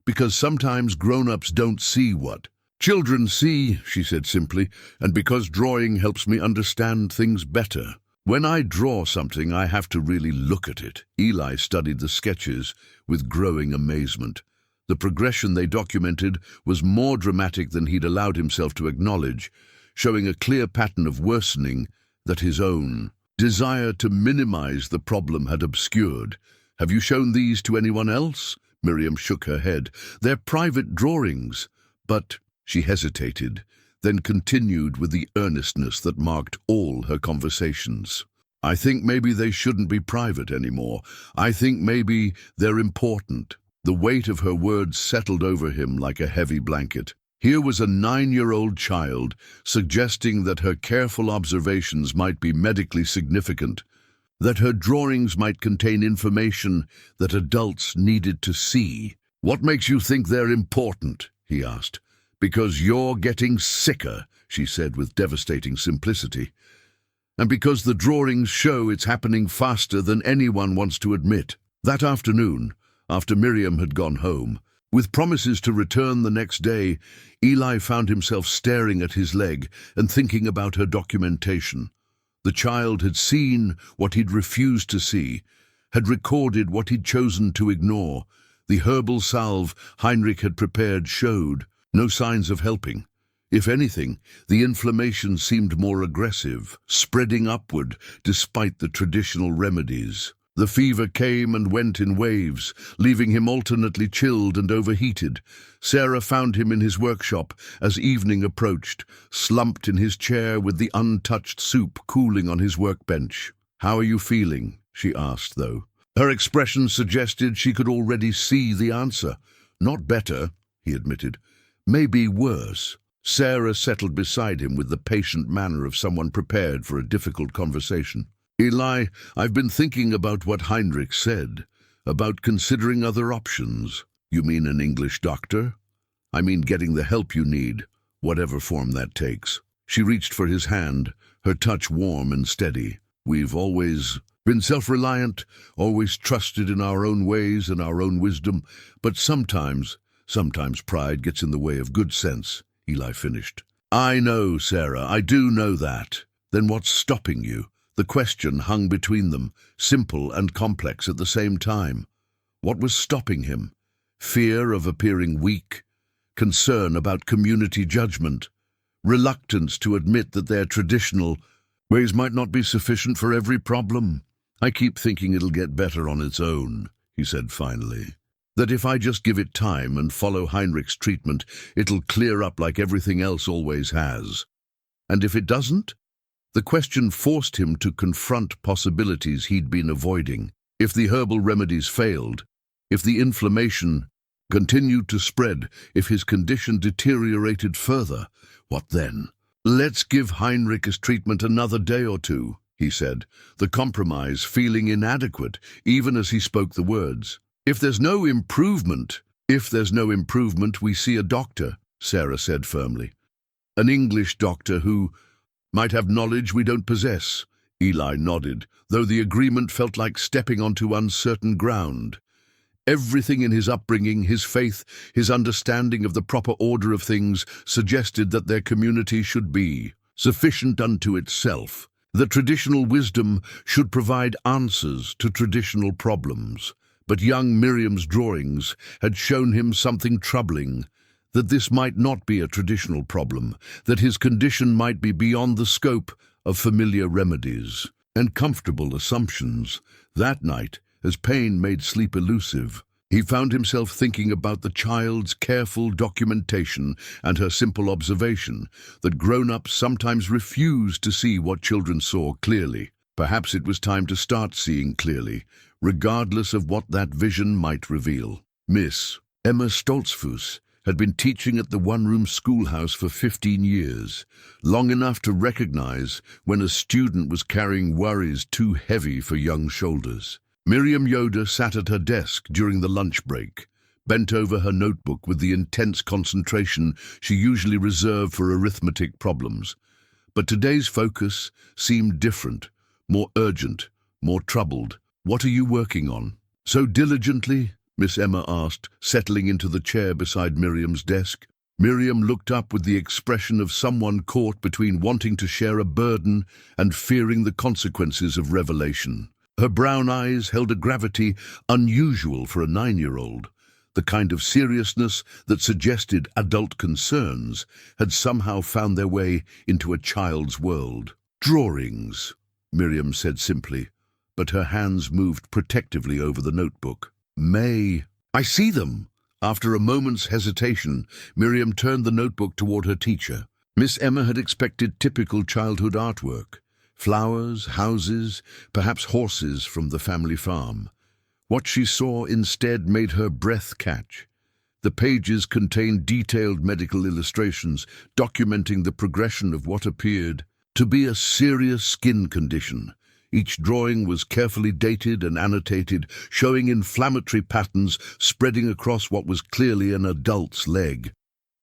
"Because sometimes grown-ups don't see what children see," she said simply, "and because drawing helps me understand things better. When I draw something, I have to really look at it." Eli studied the sketches with growing amazement. The progression they documented was more dramatic than he'd allowed himself to acknowledge, showing a clear pattern of worsening that his own desire to minimize the problem had obscured. "Have you shown these to anyone else?" Miriam shook her head. "They're private drawings, but—" She hesitated, then continued with the earnestness that marked all her conversations. "I think maybe they shouldn't be private anymore. I think maybe they're important." The weight of her words settled over him like a heavy blanket. Here was a 9-year-old child suggesting that her careful observations might be medically significant, that her drawings might contain information that adults needed to see. "What makes you think they're important?" he asked. "Because you're getting sicker," she said with devastating simplicity. "And because the drawings show it's happening faster than anyone wants to admit." That afternoon, after Miriam had gone home, with promises to return the next day, Eli found himself staring at his leg and thinking about her documentation. The child had seen what he'd refused to see, had recorded what he'd chosen to ignore. The herbal salve Heinrich had prepared showed no signs of helping. If anything, the inflammation seemed more aggressive, spreading upward despite the traditional remedies. The fever came and went in waves, leaving him alternately chilled and overheated. Sarah found him in his workshop as evening approached, slumped in his chair with the untouched soup cooling on his workbench. "How are you feeling?" she asked, though. Her expression suggested she could already see the answer. "Not better," he admitted. "Maybe worse." Sarah settled beside him with the patient manner of someone prepared for a difficult conversation. "Eli, I've been thinking about what Heinrich said, about considering other options." "You mean an English doctor?" "I mean getting the help you need, whatever form that takes." She reached for his hand, her touch warm and steady. "We've always been self-reliant, always trusted in our own ways and our own wisdom, but sometimes pride gets in the way of good sense," Eli finished. "I know, Sarah, I do know that. Then what's stopping you?" The question hung between them, simple and complex at the same time. What was stopping him? Fear of appearing weak, concern about community judgment, reluctance to admit that their traditional ways might not be sufficient for every problem. "I keep thinking it'll get better on its own," he said finally. "That if I just give it time and follow Heinrich's treatment, it'll clear up like everything else always has. And if it doesn't?" The question forced him to confront possibilities he'd been avoiding. If the herbal remedies failed, if the inflammation continued to spread, if his condition deteriorated further, what then? "Let's give Heinrich his treatment another day or two," he said, the compromise feeling inadequate even as he spoke the words. If there's no improvement, we see a doctor," Sarah said firmly. "An English doctor who might have knowledge we don't possess." Eli nodded, though the agreement felt like stepping onto uncertain ground. Everything in his upbringing, his faith, his understanding of the proper order of things suggested that their community should be sufficient unto itself. The traditional wisdom should provide answers to traditional problems. But young Miriam's drawings had shown him something troubling, that this might not be a traditional problem, that his condition might be beyond the scope of familiar remedies. and comfortable assumptions. That night, as pain made sleep elusive, he found himself thinking about the child's careful documentation and her simple observation that grown-ups sometimes refuse to see what children saw clearly. Perhaps it was time to start seeing clearly, regardless of what that vision might reveal. Miss Emma Stoltzfus had been teaching at the one-room schoolhouse for 15 years, long enough to recognize when a student was carrying worries too heavy for young shoulders. Miriam Yoder sat at her desk during the lunch break, bent over her notebook with the intense concentration she usually reserved for arithmetic problems. But today's focus seemed different, more urgent, more troubled. "What are you working on so diligently?" Miss Emma asked, settling into the chair beside Miriam's desk. Miriam looked up with the expression of someone caught between wanting to share a burden and fearing the consequences of revelation. Her brown eyes held a gravity unusual for a 9-year-old. The kind of seriousness that suggested adult concerns had somehow found their way into a child's world. "Drawings," Miriam said simply, but her hands moved protectively over the notebook. I see them." After a moment's hesitation, Miriam turned the notebook toward her teacher. Miss Emma had expected typical childhood artwork: flowers, houses, perhaps horses from the family farm. What she saw instead made her breath catch. The pages contained detailed medical illustrations documenting the progression of what appeared to be a serious skin condition. Each drawing was carefully dated and annotated, showing inflammatory patterns spreading across what was clearly an adult's leg.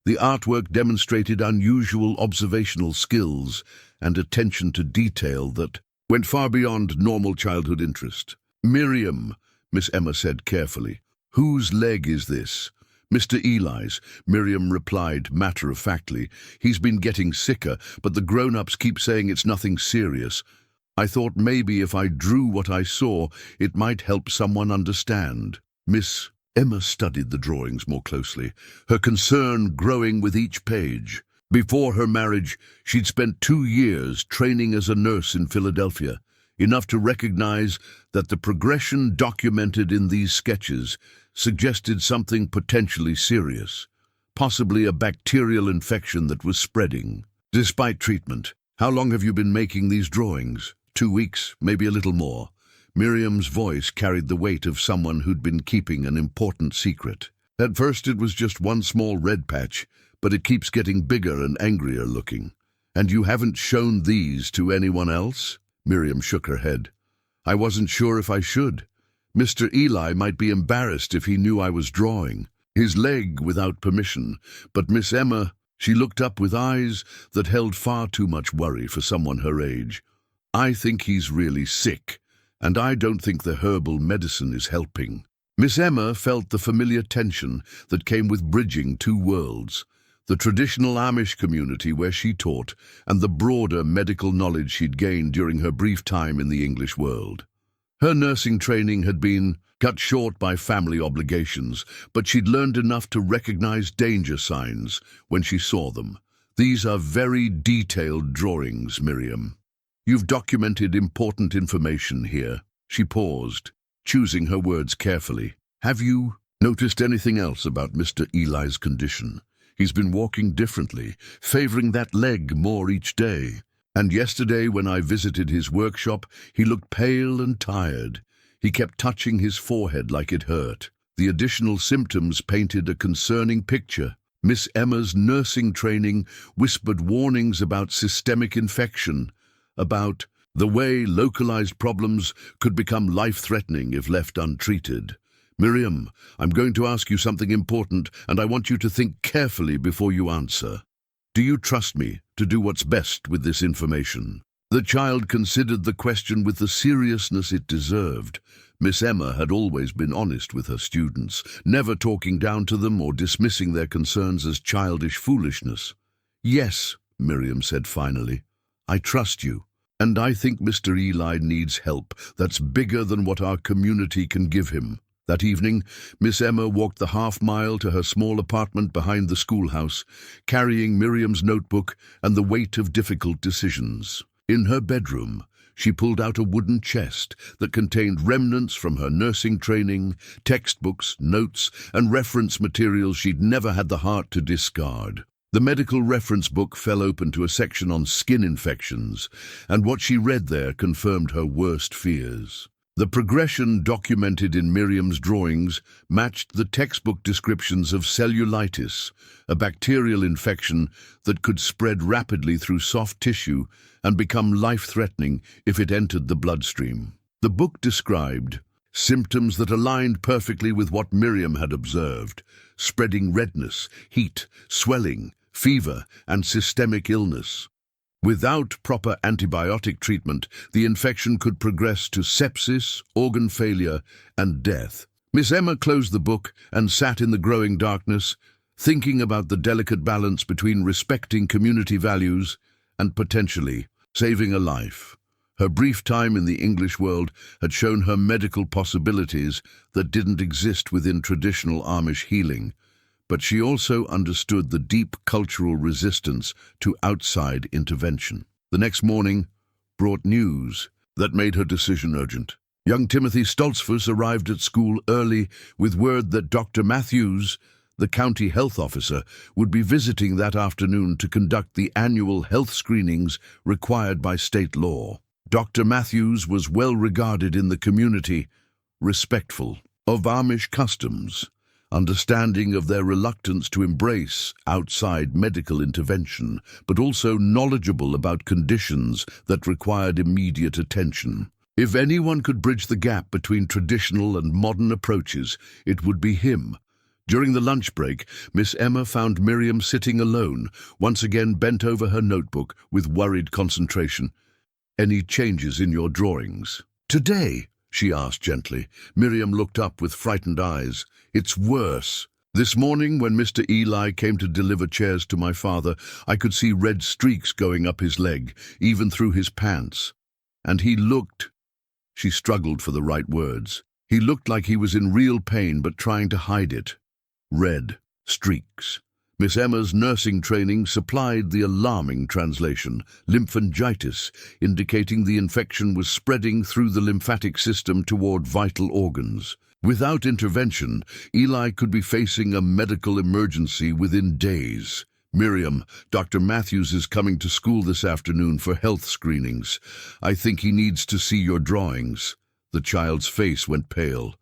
The artwork demonstrated unusual observational skills and attention to detail that went far beyond normal childhood interest. "Miriam," Miss Emma said carefully, "whose leg is this?" "Mr. Eli's," Miriam replied matter-of-factly. "He's been getting sicker, but the grown-ups keep saying it's nothing serious. I thought maybe if I drew what I saw, it might help someone understand." Miss Emma studied the drawings more closely, her concern growing with each page. Before her marriage, she'd spent 2 years training as a nurse in Philadelphia, enough to recognize that the progression documented in these sketches suggested something potentially serious, possibly a bacterial infection that was spreading. "Despite treatment, how long have you been making these drawings?" 2 weeks, maybe a little more." Miriam's voice carried the weight of someone who'd been keeping an important secret. "At first it was just one small red patch, but it keeps getting bigger and angrier looking." "And you haven't shown these to anyone else?" Miriam shook her head. "I wasn't sure if I should. Mr. Eli might be embarrassed if he knew I was drawing his leg without permission." But Miss Emma, she looked up with eyes that held far too much worry for someone her age. "I think he's really sick, and I don't think the herbal medicine is helping." Miss Emma felt the familiar tension that came with bridging 2 worlds, the traditional Amish community where she taught and the broader medical knowledge she'd gained during her brief time in the English world. Her nursing training had been cut short by family obligations, but she'd learned enough to recognize danger signs when she saw them. "These are very detailed drawings, Miriam. You've documented important information here." She paused, choosing her words carefully. "Have you noticed anything else about Mr. Eli's condition? He's been walking differently, favoring that leg more each day. And yesterday when I visited his workshop, he looked pale and tired. He kept touching his forehead like it hurt." The additional symptoms painted a concerning picture. Miss Emma's nursing training whispered warnings about systemic infection, about the way localized problems could become life-threatening if left untreated. "Miriam, I'm going to ask you something important, and I want you to think carefully before you answer. Do you trust me to do what's best with this information?" The child considered the question with the seriousness it deserved. Miss Emma had always been honest with her students, never talking down to them or dismissing their concerns as childish foolishness. "Yes," Miriam said finally, "I trust you. And I think Mr. Eli needs help that's bigger than what our community can give him." That evening, Miss Emma walked the half-mile to her small apartment behind the schoolhouse, carrying Miriam's notebook and the weight of difficult decisions. In her bedroom, She pulled out a wooden chest that contained remnants from her nursing training, textbooks, notes, and reference materials she'd never had the heart to discard. The medical reference book fell open to a section on skin infections, and what she read there confirmed her worst fears. The progression documented in Miriam's drawings matched the textbook descriptions of cellulitis, a bacterial infection that could spread rapidly through soft tissue and become life-threatening if it entered the bloodstream. The book described symptoms that aligned perfectly with what Miriam had observed: spreading redness, heat, swelling, fever, and systemic illness. Without proper antibiotic treatment, the infection could progress to sepsis, organ failure, and death. Miss Emma closed the book and sat in the growing darkness, thinking about the delicate balance between respecting community values and potentially saving a life. Her brief time in the English world had shown her medical possibilities that didn't exist within traditional Amish healing, but she also understood the deep cultural resistance to outside intervention. The next morning brought news that made her decision urgent. Young Timothy Stoltzfus arrived at school early with word that Dr. Matthews, the county health officer, would be visiting that afternoon to conduct the annual health screenings required by state law. Dr. Matthews was well regarded in the community, respectful of Amish customs, understanding of their reluctance to embrace outside medical intervention, but also knowledgeable about conditions that required immediate attention. If anyone could bridge the gap between traditional and modern approaches, it would be him. During the lunch break, Miss Emma found Miriam sitting alone, once again bent over her notebook with worried concentration. "Any changes in your drawings?" "Today?" she asked gently. Miriam looked up with frightened eyes. "It's worse. This morning, when Mr. Eli came to deliver chairs to my father, I could see red streaks going up his leg, even through his pants. And he looked—" She struggled for the right words. "He looked like he was in real pain but trying to hide it. Red streaks." Miss Emma's nursing training supplied the alarming translation: lymphangitis, indicating the infection was spreading through the lymphatic system toward vital organs. Without intervention, Eli could be facing a medical emergency within days. "Miriam, Dr. Matthews is coming to school this afternoon for health screenings. I think he needs to see your drawings." The child's face went pale.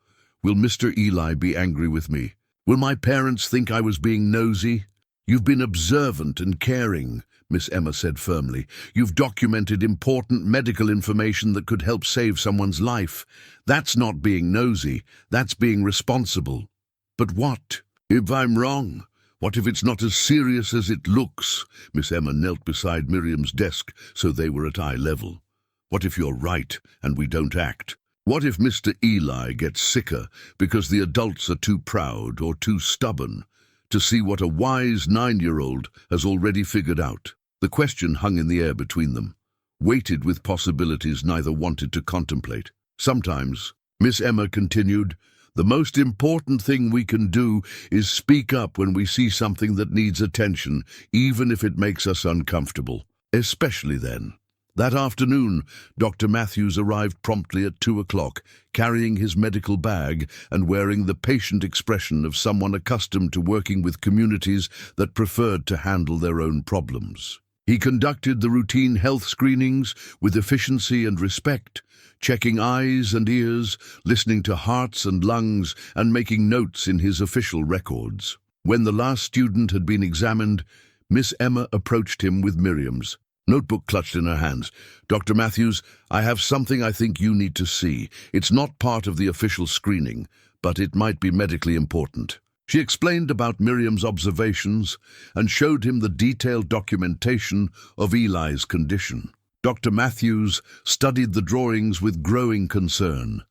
"Will Mr. Eli be angry with me? Will my parents think I was being nosy?" "You've been observant and caring," Miss Emma said firmly. "You've documented important medical information that could help save someone's life. That's not being nosy, that's being responsible." "But what if I'm wrong? What if it's not as serious as it looks?" Miss Emma knelt beside Miriam's desk so they were at eye level. "What if you're right and we don't act? What if Mr. Eli gets sicker because the adults are too proud or too stubborn to see what a wise 9-year-old has already figured out?" The question hung in the air between them, weighted with possibilities neither wanted to contemplate. "Sometimes," Miss Emma continued, "the most important thing we can do is speak up when we see something that needs attention, even if it makes us uncomfortable. Especially then." That afternoon, Dr. Matthews arrived promptly at 2 o'clock, carrying his medical bag and wearing the patient expression of someone accustomed to working with communities that preferred to handle their own problems. He conducted the routine health screenings with efficiency and respect, checking eyes and ears, listening to hearts and lungs, and making notes in his official records. When the last student had been examined, Miss Emma approached him with Miriam's notebook clutched in her hands. "Dr. Matthews, I have something I think you need to see. It's not part of the official screening, but it might be medically important." She explained about Miriam's observations and showed him the detailed documentation of Eli's condition. Dr. Matthews studied the drawings with growing concern,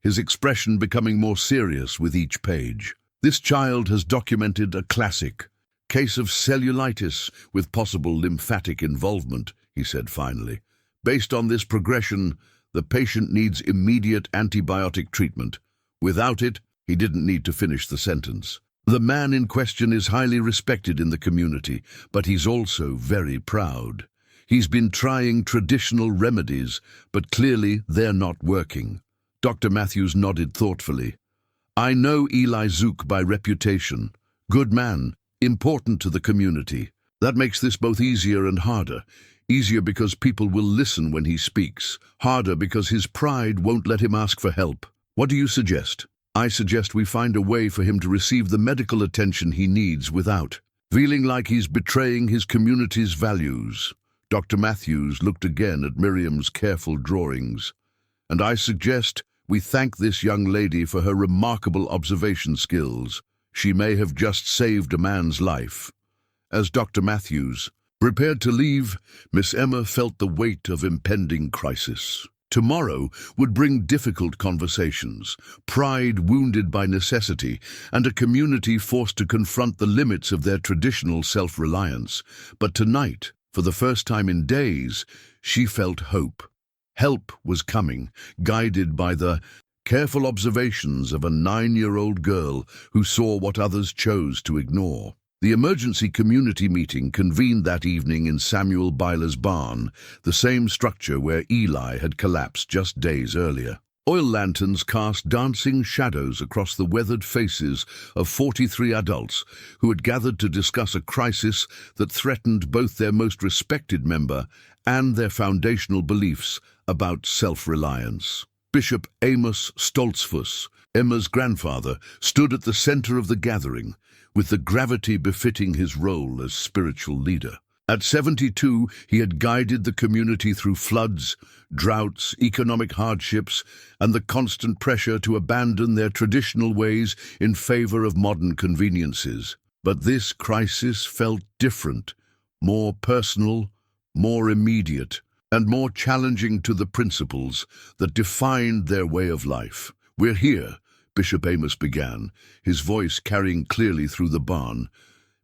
his expression becoming more serious with each page. "This child has documented a classic case of cellulitis with possible lymphatic involvement," he said finally. "Based on this progression, the patient needs immediate antibiotic treatment. Without it," he didn't need to finish the sentence. "The man in question is highly respected in the community, but he's also very proud. He's been trying traditional remedies, but clearly they're not working. Dr. Matthews nodded thoughtfully. I know Eli Zook by reputation. Good man, important to the community. That makes this both easier and harder. Easier because people will listen when he speaks. Harder because his pride won't let him ask for help. What do you suggest? I suggest we find a way for him to receive the medical attention he needs without feeling like he's betraying his community's values. Dr. Matthews looked again at Miriam's careful drawings. And I suggest we thank this young lady for her remarkable observation skills. She may have just saved a man's life. As Dr. Matthews prepared to leave, Miss Emma felt the weight of impending crisis. Tomorrow would bring difficult conversations, pride wounded by necessity, and a community forced to confront the limits of their traditional self-reliance. But tonight, for the first time in days, she felt hope. Help was coming, guided by the careful observations of a 9-year-old girl who saw what others chose to ignore. The emergency community meeting convened that evening in Samuel Byler's barn, the same structure where Eli had collapsed just days earlier. Oil lanterns cast dancing shadows across the weathered faces of 43 adults who had gathered to discuss a crisis that threatened both their most respected member and their foundational beliefs about self-reliance. Bishop Amos Stoltzfus, Emma's grandfather, stood at the center of the gathering, with the gravity befitting his role as spiritual leader. At 72, he had guided the community through floods, droughts, economic hardships, and the constant pressure to abandon their traditional ways in favor of modern conveniences. But this crisis felt different, more personal, more immediate, and more challenging to the principles that defined their way of life. We're here, Bishop Amos began, his voice carrying clearly through the barn,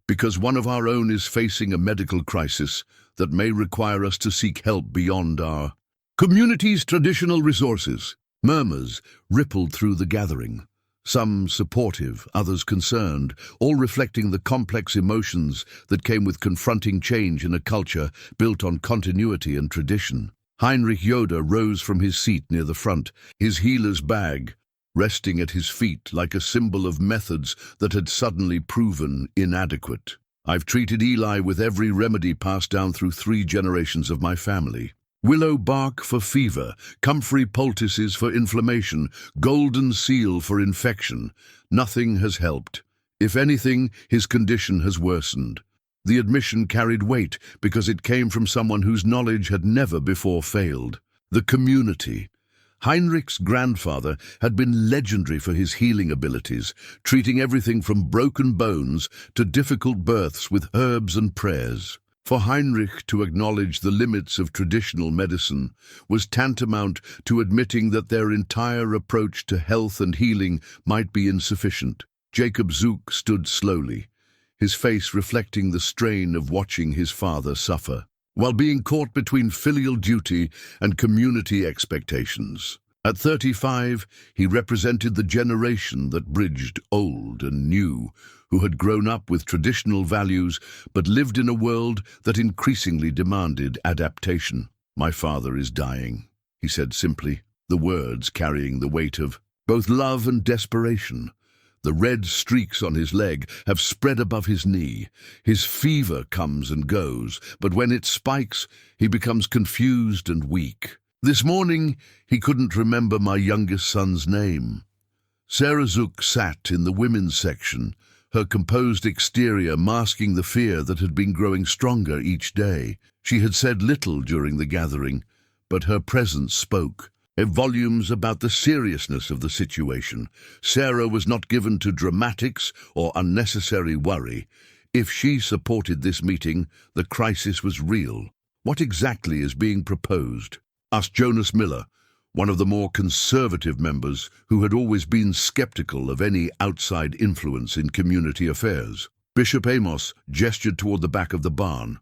because one of our own is facing a medical crisis that may require us to seek help beyond our community's traditional resources. Murmurs rippled through the gathering, some supportive, others concerned, all reflecting the complex emotions that came with confronting change in a culture built on continuity and tradition. Heinrich Yoder rose from his seat near the front, his healer's bag resting at his feet like a symbol of methods that had suddenly proven inadequate. I've treated Eli with every remedy passed down through 3 generations of my family. Willow bark for fever, comfrey poultices for inflammation, golden seal for infection. Nothing has helped. If anything, his condition has worsened. The admission carried weight because it came from someone whose knowledge had never before failed. The community. Heinrich's grandfather had been legendary for his healing abilities, treating everything from broken bones to difficult births with herbs and prayers. For Heinrich to acknowledge the limits of traditional medicine was tantamount to admitting that their entire approach to health and healing might be insufficient. Jacob Zook stood slowly, his face reflecting the strain of watching his father suffer, while being caught between filial duty and community expectations. At 35, he represented the generation that bridged old and new, who had grown up with traditional values but lived in a world that increasingly demanded adaptation. My father is dying, he said simply, the words carrying the weight of both love and desperation. The red streaks on his leg have spread above his knee. His fever comes and goes, but when it spikes, he becomes confused and weak. This morning, he couldn't remember my youngest son's name. Sarah Zook sat in the women's section, her composed exterior masking the fear that had been growing stronger each day. She had said little during the gathering, but her presence spoke volumes about the seriousness of the situation. Sarah was not given to dramatics or unnecessary worry. If she supported this meeting, the crisis was real. What exactly is being proposed? Asked Jonas Miller, one of the more conservative members who had always been skeptical of any outside influence in community affairs. Bishop Amos gestured toward the back of the barn,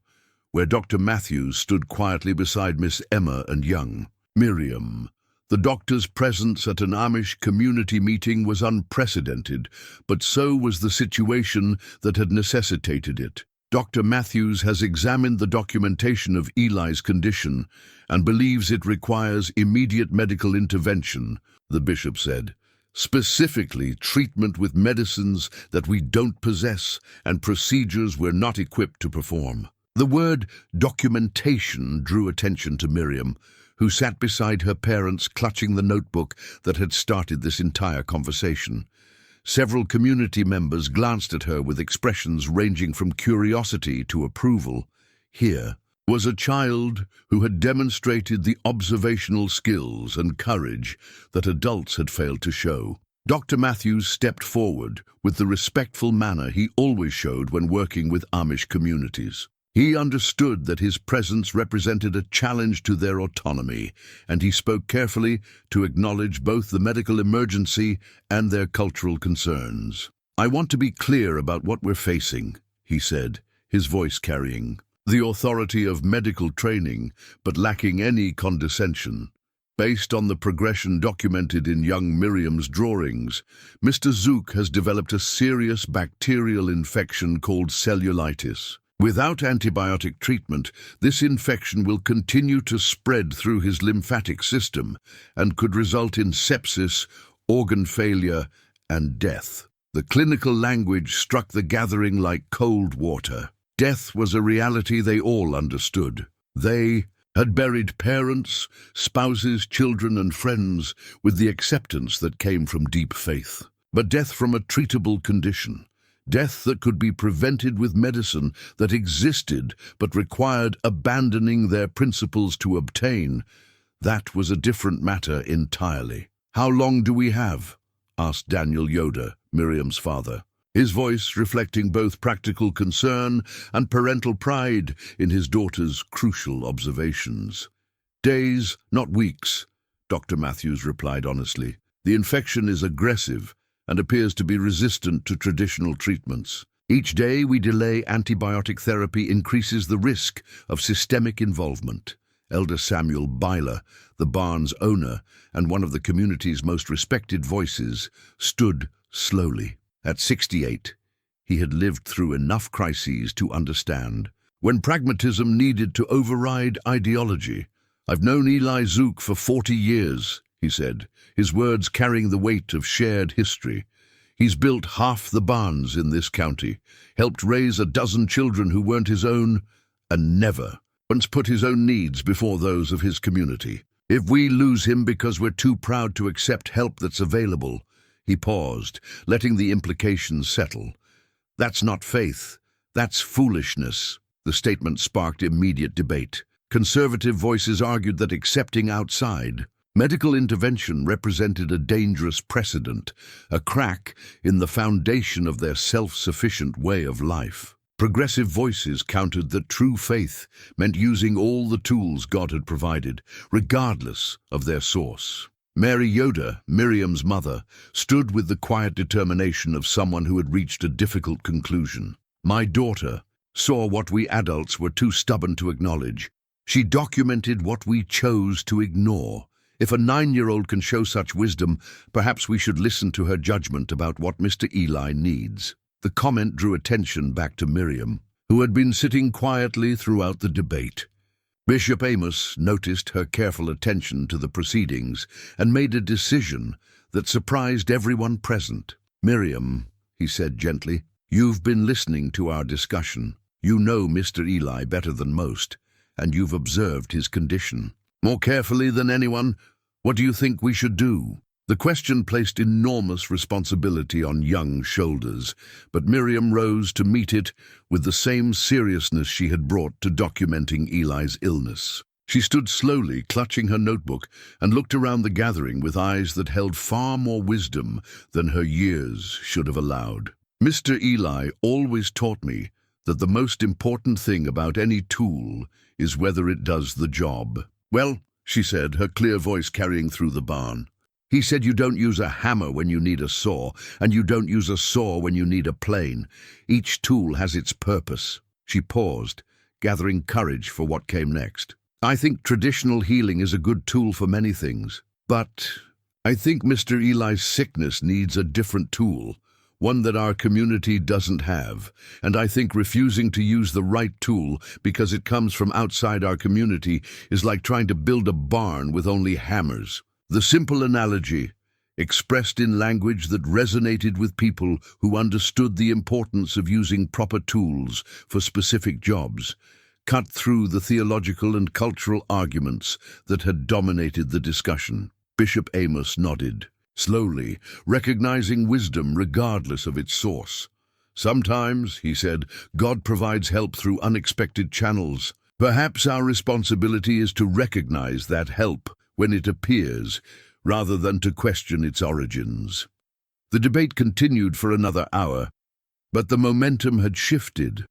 where Dr. Matthews stood quietly beside Miss Emma and young Miriam. The doctor's presence at an Amish community meeting was unprecedented, but so was the situation that had necessitated it. Dr. Matthews has examined the documentation of Eli's condition and believes it requires immediate medical intervention, the bishop said. Specifically, treatment with medicines that we don't possess and procedures we're not equipped to perform. The word documentation drew attention to Miriam, who sat beside her parents clutching the notebook that had started this entire conversation. Several community members glanced at her with expressions ranging from curiosity to approval. Here was a child who had demonstrated the observational skills and courage that adults had failed to show. Dr. Matthews stepped forward with the respectful manner he always showed when working with Amish communities. He understood that his presence represented a challenge to their autonomy, and he spoke carefully to acknowledge both the medical emergency and their cultural concerns. "I want to be clear about what we're facing," he said, his voice carrying the authority of medical training, but lacking any condescension. Based on the progression documented in young Miriam's drawings, Mr. Zook has developed a serious bacterial infection called cellulitis. Without antibiotic treatment, this infection will continue to spread through his lymphatic system and could result in sepsis, organ failure, and death. The clinical language struck the gathering like cold water. Death was a reality they all understood. They had buried parents, spouses, children, and friends with the acceptance that came from deep faith. But death from a treatable condition. Death that could be prevented with medicine that existed but required abandoning their principles to obtain. That was a different matter entirely. "How long do we have?" asked Daniel Yoder, Miriam's father, his voice reflecting both practical concern and parental pride in his daughter's crucial observations. "Days, not weeks," Dr. Matthews replied honestly. "The infection is aggressive and appears to be resistant to traditional treatments. Each day we delay antibiotic therapy increases the risk of systemic involvement." Elder Samuel Byler, the barn's owner and one of the community's most respected voices, stood slowly. At 68, he had lived through enough crises to understand when pragmatism needed to override ideology. "I've known Eli Zook for 40 years, he said, his words carrying the weight of shared history. "He's built half the barns in this county, helped raise a dozen children who weren't his own, and never once put his own needs before those of his community. If we lose him because we're too proud to accept help that's available—" He paused, letting the implications settle. "That's not faith, that's foolishness." The statement sparked immediate debate. Conservative voices argued that accepting outside medical intervention represented a dangerous precedent, a crack in the foundation of their self-sufficient way of life. Progressive voices countered that true faith meant using all the tools God had provided, regardless of their source. Mary Yoder, Miriam's mother, stood with the quiet determination of someone who had reached a difficult conclusion. "My daughter saw what we adults were too stubborn to acknowledge. She documented what we chose to ignore. If a 9-year-old can show such wisdom, perhaps we should listen to her judgment about what Mr. Eli needs." The comment drew attention back to Miriam, who had been sitting quietly throughout the debate. Bishop Amos noticed her careful attention to the proceedings and made a decision that surprised everyone present. "Miriam," he said gently, "you've been listening to our discussion. You know Mr. Eli better than most, and you've observed his condition more carefully than anyone. What do you think we should do?" The question placed enormous responsibility on young shoulders, but Miriam rose to meet it with the same seriousness she had brought to documenting Eli's illness. She stood slowly, clutching her notebook, and looked around the gathering with eyes that held far more wisdom than her years should have allowed. "Mr. Eli always taught me that the most important thing about any tool is whether it does the job." "Well," she said, her clear voice carrying through the barn, "he said you don't use a hammer when you need a saw, and you don't use a saw when you need a plane. Each tool has its purpose." She paused, gathering courage for what came next. "I think traditional healing is a good tool for many things, but I think Mr. Eli's sickness needs a different tool, one that our community doesn't have, and I think refusing to use the right tool because it comes from outside our community is like trying to build a barn with only hammers. The simple analogy, expressed in language that resonated with people who understood the importance of using proper tools for specific jobs, cut through the theological and cultural arguments that had dominated the discussion. Bishop Amos nodded, slowly, recognizing wisdom regardless of its source. Sometimes, he said, God provides help through unexpected channels. Perhaps our responsibility is to recognize that help when it appears, rather than to question its origins. The debate continued for another hour, but the momentum had shifted.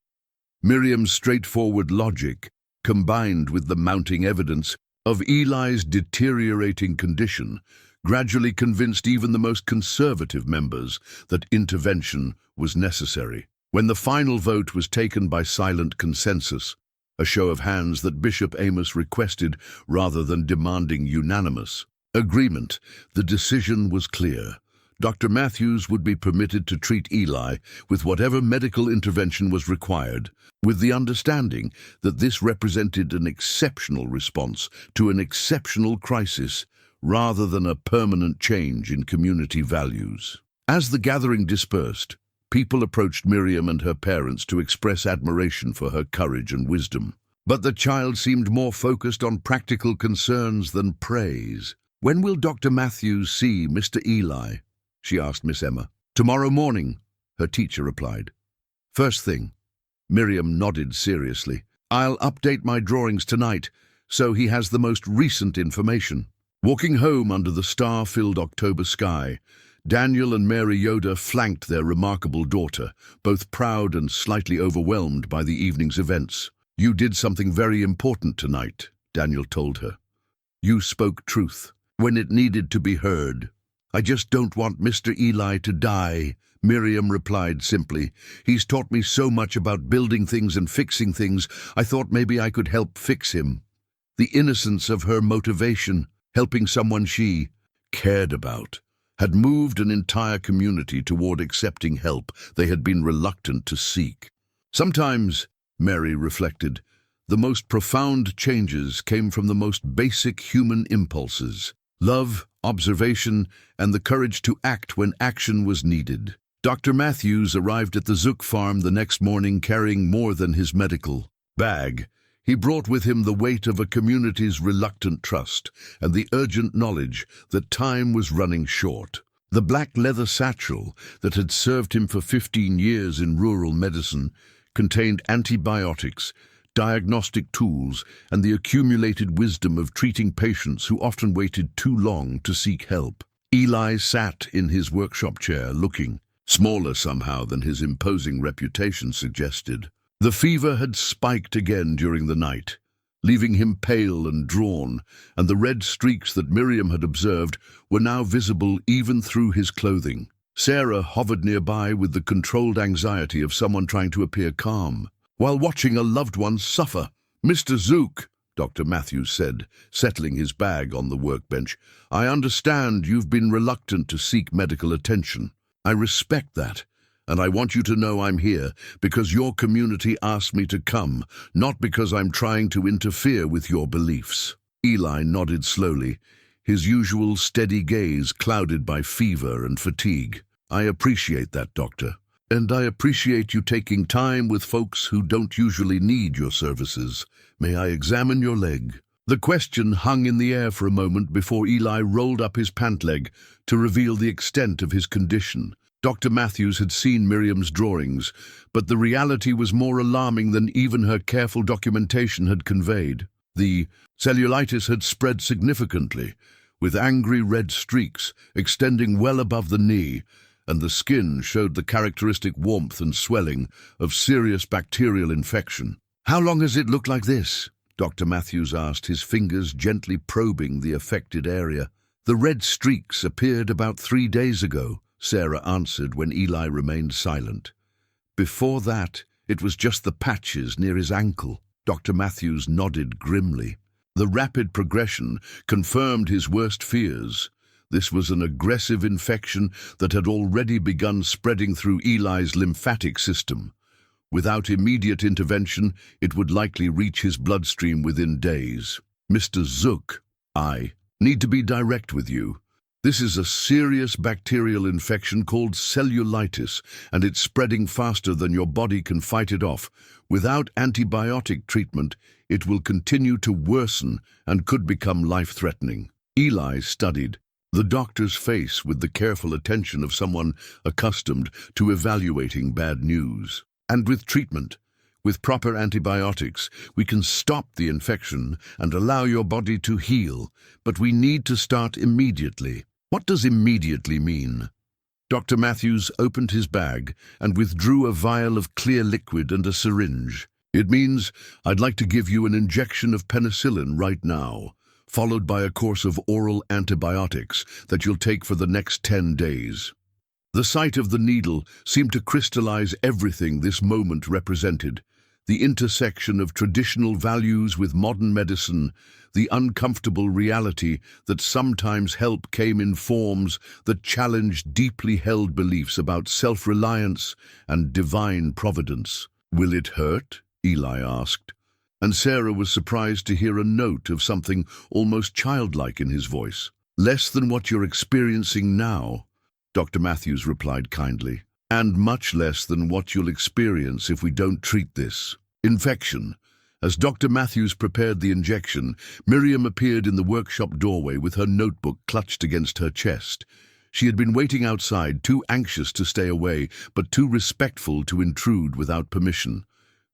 Miriam's straightforward logic, combined with the mounting evidence of Eli's deteriorating condition, gradually convinced even the most conservative members that intervention was necessary. When the final vote was taken by silent consensus, a show of hands that Bishop Amos requested rather than demanding unanimous agreement, the decision was clear. Dr. Matthews would be permitted to treat Eli with whatever medical intervention was required, with the understanding that this represented an exceptional response to an exceptional crisis, rather than a permanent change in community values. As the gathering dispersed, people approached Miriam and her parents to express admiration for her courage and wisdom. But the child seemed more focused on practical concerns than praise. "When will Dr. Matthews see Mr. Eli?" she asked Miss Emma. "Tomorrow morning," her teacher replied. "First thing." Miriam nodded seriously. "I'll update my drawings tonight, so he has the most recent information." Walking home under the star-filled October sky, Daniel and Mary Yoder flanked their remarkable daughter, both proud and slightly overwhelmed by the evening's events. "You did something very important tonight," Daniel told her. "You spoke truth when it needed to be heard." "I just don't want Mr. Eli to die," Miriam replied simply. "He's taught me so much about building things and fixing things, I thought maybe I could help fix him." The innocence of her motivation, helping someone she cared about, had moved an entire community toward accepting help they had been reluctant to seek. Sometimes, Mary reflected, the most profound changes came from the most basic human impulses: love, observation, and the courage to act when action was needed. Dr. Matthews arrived at the Zook farm the next morning carrying more than his medical bag. He brought with him the weight of a community's reluctant trust and the urgent knowledge that time was running short. The black leather satchel that had served him for 15 years in rural medicine contained antibiotics, diagnostic tools, and the accumulated wisdom of treating patients who often waited too long to seek help. Eli sat in his workshop chair, looking smaller somehow than his imposing reputation suggested. The fever had spiked again during the night, leaving him pale and drawn, and the red streaks that Miriam had observed were now visible even through his clothing. Sarah hovered nearby with the controlled anxiety of someone trying to appear calm, while watching a loved one suffer. "Mr. Zook," Dr. Matthews said, settling his bag on the workbench, "I understand you've been reluctant to seek medical attention. I respect that, and I want you to know I'm here because your community asked me to come, not because I'm trying to interfere with your beliefs." Eli nodded slowly, his usual steady gaze clouded by fever and fatigue. "I appreciate that, Doctor. And I appreciate you taking time with folks who don't usually need your services. May I examine your leg?" The question hung in the air for a moment before Eli rolled up his pant leg to reveal the extent of his condition. Dr. Matthews had seen Miriam's drawings, but the reality was more alarming than even her careful documentation had conveyed. The cellulitis had spread significantly, with angry red streaks extending well above the knee, and the skin showed the characteristic warmth and swelling of serious bacterial infection. "How long has it looked like this?" Dr. Matthews asked, his fingers gently probing the affected area. "The red streaks appeared about 3 days ago," Sarah answered when Eli remained silent. "Before that, it was just the patches near his ankle." Dr. Matthews nodded grimly. The rapid progression confirmed his worst fears. This was an aggressive infection that had already begun spreading through Eli's lymphatic system. Without immediate intervention, it would likely reach his bloodstream within days. Mr. Zook, I need to be direct with you. This is a serious bacterial infection called cellulitis, and it's spreading faster than your body can fight it off. Without antibiotic treatment, it will continue to worsen and could become life-threatening. Eli studied the doctor's face with the careful attention of someone accustomed to evaluating bad news. And with treatment, with proper antibiotics, we can stop the infection and allow your body to heal, but we need to start immediately. What does immediately mean? Dr. Matthews opened his bag and withdrew a vial of clear liquid and a syringe. It means I'd like to give you an injection of penicillin right now, followed by a course of oral antibiotics that you'll take for the next 10 days. The sight of the needle seemed to crystallize everything this moment represented: the intersection of traditional values with modern medicine, the uncomfortable reality that sometimes help came in forms that challenged deeply held beliefs about self-reliance and divine providence. "Will it hurt?" Eli asked, and Sarah was surprised to hear a note of something almost childlike in his voice. "Less than what you're experiencing now," Dr. Matthews replied kindly, "and much less than what you'll experience if we don't treat this infection." As Dr. Matthews prepared the injection, Miriam appeared in the workshop doorway with her notebook clutched against her chest. She had been waiting outside, too anxious to stay away, but too respectful to intrude without permission.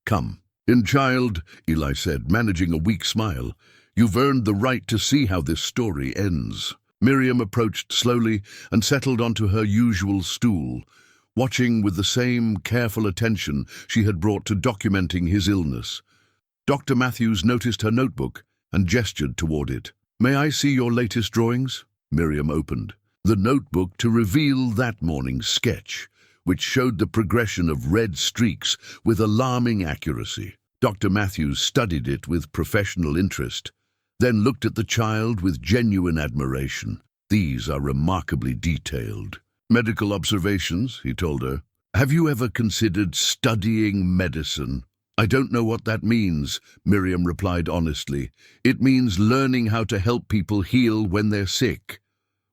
"Come in, child," Eli said, managing a weak smile. "You've earned the right to see how this story ends." Miriam approached slowly and settled onto her usual stool, watching with the same careful attention she had brought to documenting his illness. Dr. Matthews noticed her notebook and gestured toward it. "May I see your latest drawings?" Miriam opened the notebook to reveal that morning's sketch, which showed the progression of red streaks with alarming accuracy. Dr. Matthews studied it with professional interest, then looked at the child with genuine admiration. "These are remarkably detailed medical observations," he told her. "Have you ever considered studying medicine?" "I don't know what that means," Miriam replied honestly. "It means learning how to help people heal when they're sick.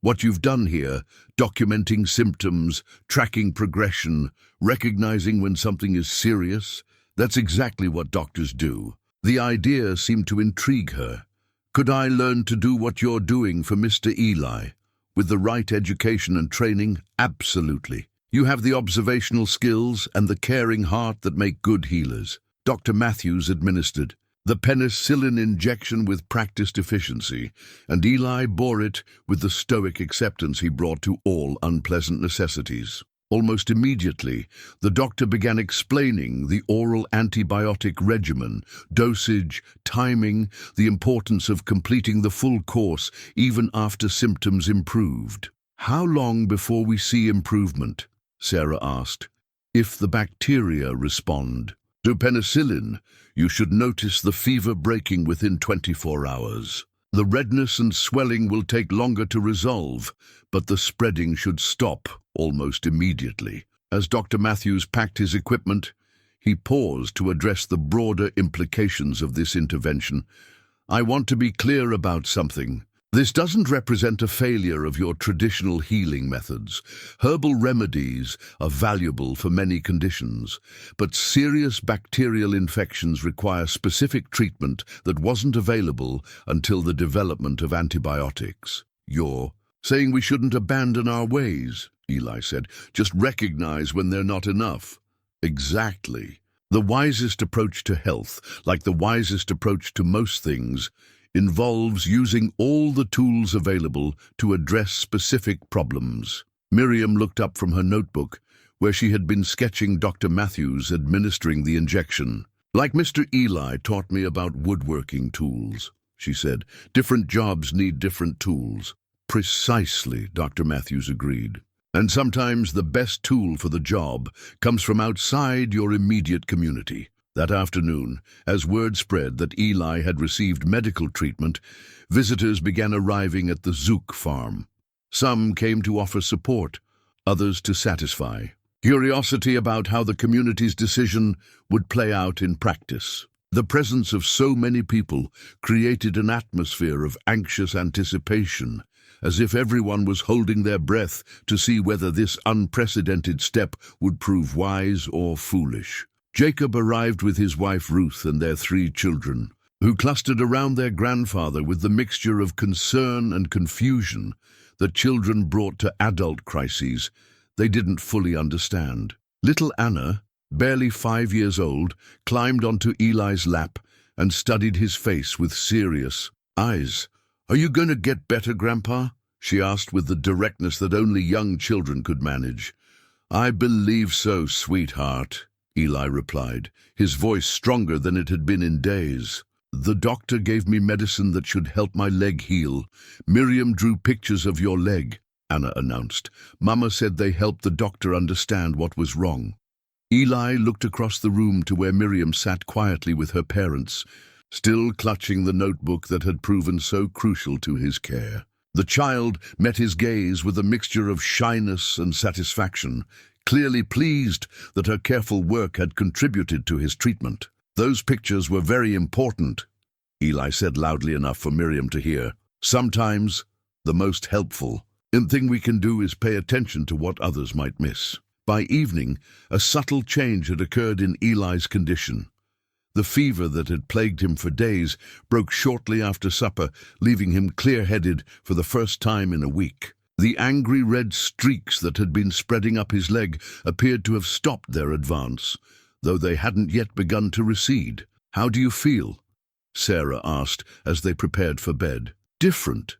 What you've done here, documenting symptoms, tracking progression, recognizing when something is serious, that's exactly what doctors do." The idea seemed to intrigue her. "Could I learn to do what you're doing for Mr. Eli? With the right education and training, absolutely. You have the observational skills and the caring heart that make good healers." Dr. Matthews administered the penicillin injection with practiced efficiency, and Eli bore it with the stoic acceptance he brought to all unpleasant necessities. Almost immediately, the doctor began explaining the oral antibiotic regimen, dosage, timing, the importance of completing the full course even after symptoms improved. "How long before we see improvement?" Sarah asked. "If the bacteria respond to penicillin, you should notice the fever breaking within 24 hours. The redness and swelling will take longer to resolve, but the spreading should stop almost immediately." As Dr. Matthews packed his equipment, he paused to address the broader implications of this intervention. "I want to be clear about something. This doesn't represent a failure of your traditional healing methods. Herbal remedies are valuable for many conditions, but serious bacterial infections require specific treatment that wasn't available until the development of antibiotics." "You're saying we shouldn't abandon our ways," Eli said. "Just recognize when they're not enough." "Exactly. The wisest approach to health, like the wisest approach to most things, involves using all the tools available to address specific problems." Miriam looked up from her notebook, where she had been sketching Dr. Matthews administering the injection. "Like Mr. Eli taught me about woodworking tools," she said. "Different jobs need different tools." "Precisely," Dr. Matthews agreed. "And sometimes the best tool for the job comes from outside your immediate community." That afternoon, as word spread that Eli had received medical treatment, visitors began arriving at the Zook farm. Some came to offer support, others to satisfy. Curiosity about how the community's decision would play out in practice. The presence of so many people created an atmosphere of anxious anticipation, as if everyone was holding their breath to see whether this unprecedented step would prove wise or foolish. Jacob arrived with his wife Ruth and their 3 children, who clustered around their grandfather with the mixture of concern and confusion that children brought to adult crises they didn't fully understand. Little Anna, barely 5 years old, climbed onto Eli's lap and studied his face with serious eyes. "Are you going to get better, Grandpa?" she asked with the directness that only young children could manage. "I believe so, sweetheart," Eli replied, his voice stronger than it had been in days. "The doctor gave me medicine that should help my leg heal. Miriam drew pictures of your leg," Anna announced. "Mama said they helped the doctor understand what was wrong." Eli looked across the room to where Miriam sat quietly with her parents, still clutching the notebook that had proven so crucial to his care. The child met his gaze with a mixture of shyness and satisfaction, clearly pleased that her careful work had contributed to his treatment. "Those pictures were very important," Eli said loudly enough for Miriam to hear. "Sometimes the most helpful thing we can do is pay attention to what others might miss." By evening, a subtle change had occurred in Eli's condition. The fever that had plagued him for days broke shortly after supper, leaving him clear-headed for the first time in a week. The angry red streaks that had been spreading up his leg appeared to have stopped their advance, though they hadn't yet begun to recede. "How do you feel?" Sarah asked as they prepared for bed. "Different,"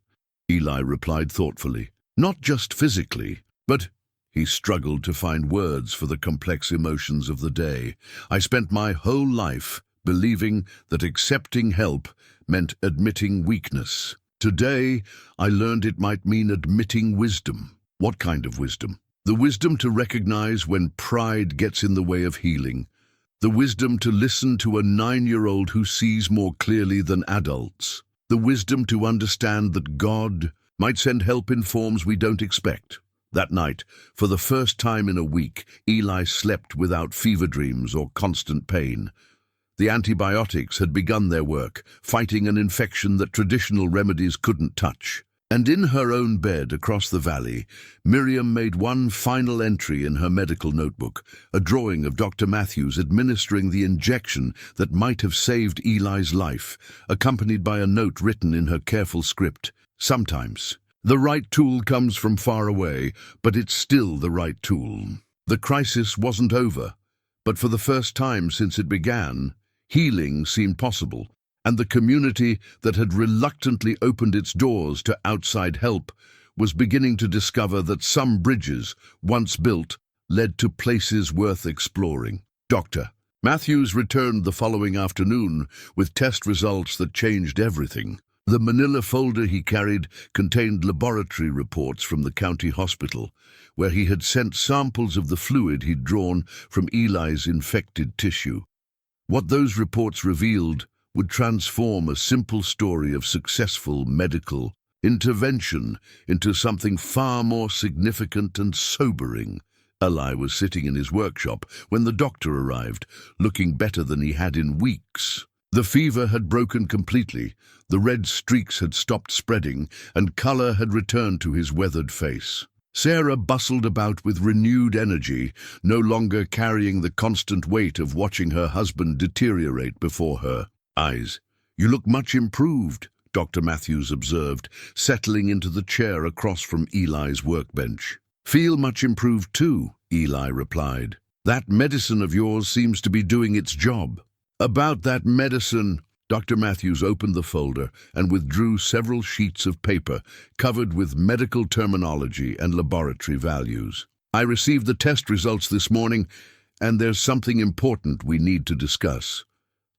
Eli replied thoughtfully. "Not just physically, but—" He struggled to find words for the complex emotions of the day. "I spent my whole life believing that accepting help meant admitting weakness. Today, I learned it might mean admitting wisdom." "What kind of wisdom?" "The wisdom to recognize when pride gets in the way of healing. The wisdom to listen to a 9-year-old who sees more clearly than adults. The wisdom to understand that God might send help in forms we don't expect." That night, for the first time in a week, Eli slept without fever dreams or constant pain. The antibiotics had begun their work, fighting an infection that traditional remedies couldn't touch. And in her own bed across the valley, Miriam made one final entry in her medical notebook, a drawing of Dr. Matthews administering the injection that might have saved Eli's life, accompanied by a note written in her careful script. "Sometimes the right tool comes from far away, but it's still the right tool." The crisis wasn't over, but for the first time since it began, healing seemed possible, and the community that had reluctantly opened its doors to outside help was beginning to discover that some bridges, once built, led to places worth exploring. Dr. Matthews returned the following afternoon with test results that changed everything. The manila folder he carried contained laboratory reports from the county hospital, where he had sent samples of the fluid he'd drawn from Eli's infected tissue. What those reports revealed would transform a simple story of successful medical intervention into something far more significant and sobering. Eli was sitting in his workshop when the doctor arrived, looking better than he had in weeks. The fever had broken completely, the red streaks had stopped spreading, and color had returned to his weathered face. Sarah bustled about with renewed energy, no longer carrying the constant weight of watching her husband deteriorate before her eyes. "You look much improved," Dr. Matthews observed, settling into the chair across from Eli's workbench. "Feel much improved too," Eli replied. "That medicine of yours seems to be doing its job." "About that medicine," Dr. Matthews opened the folder and withdrew several sheets of paper covered with medical terminology and laboratory values. "I received the test results this morning, and there's something important we need to discuss."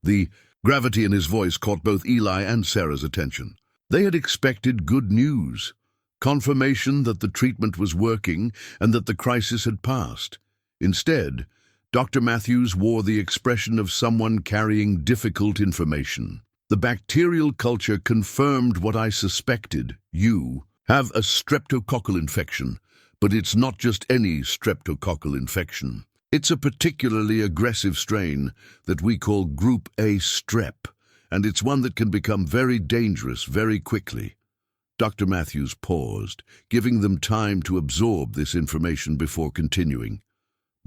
The gravity in his voice caught both Eli and Sarah's attention. They had expected good news, confirmation that the treatment was working and that the crisis had passed. Instead, Dr. Matthews wore the expression of someone carrying difficult information. "The bacterial culture confirmed what I suspected. You have a streptococcal infection, but it's not just any streptococcal infection. It's a particularly aggressive strain that we call Group A strep, and it's one that can become very dangerous very quickly. Dr. Matthews paused, giving them time to absorb this information before continuing.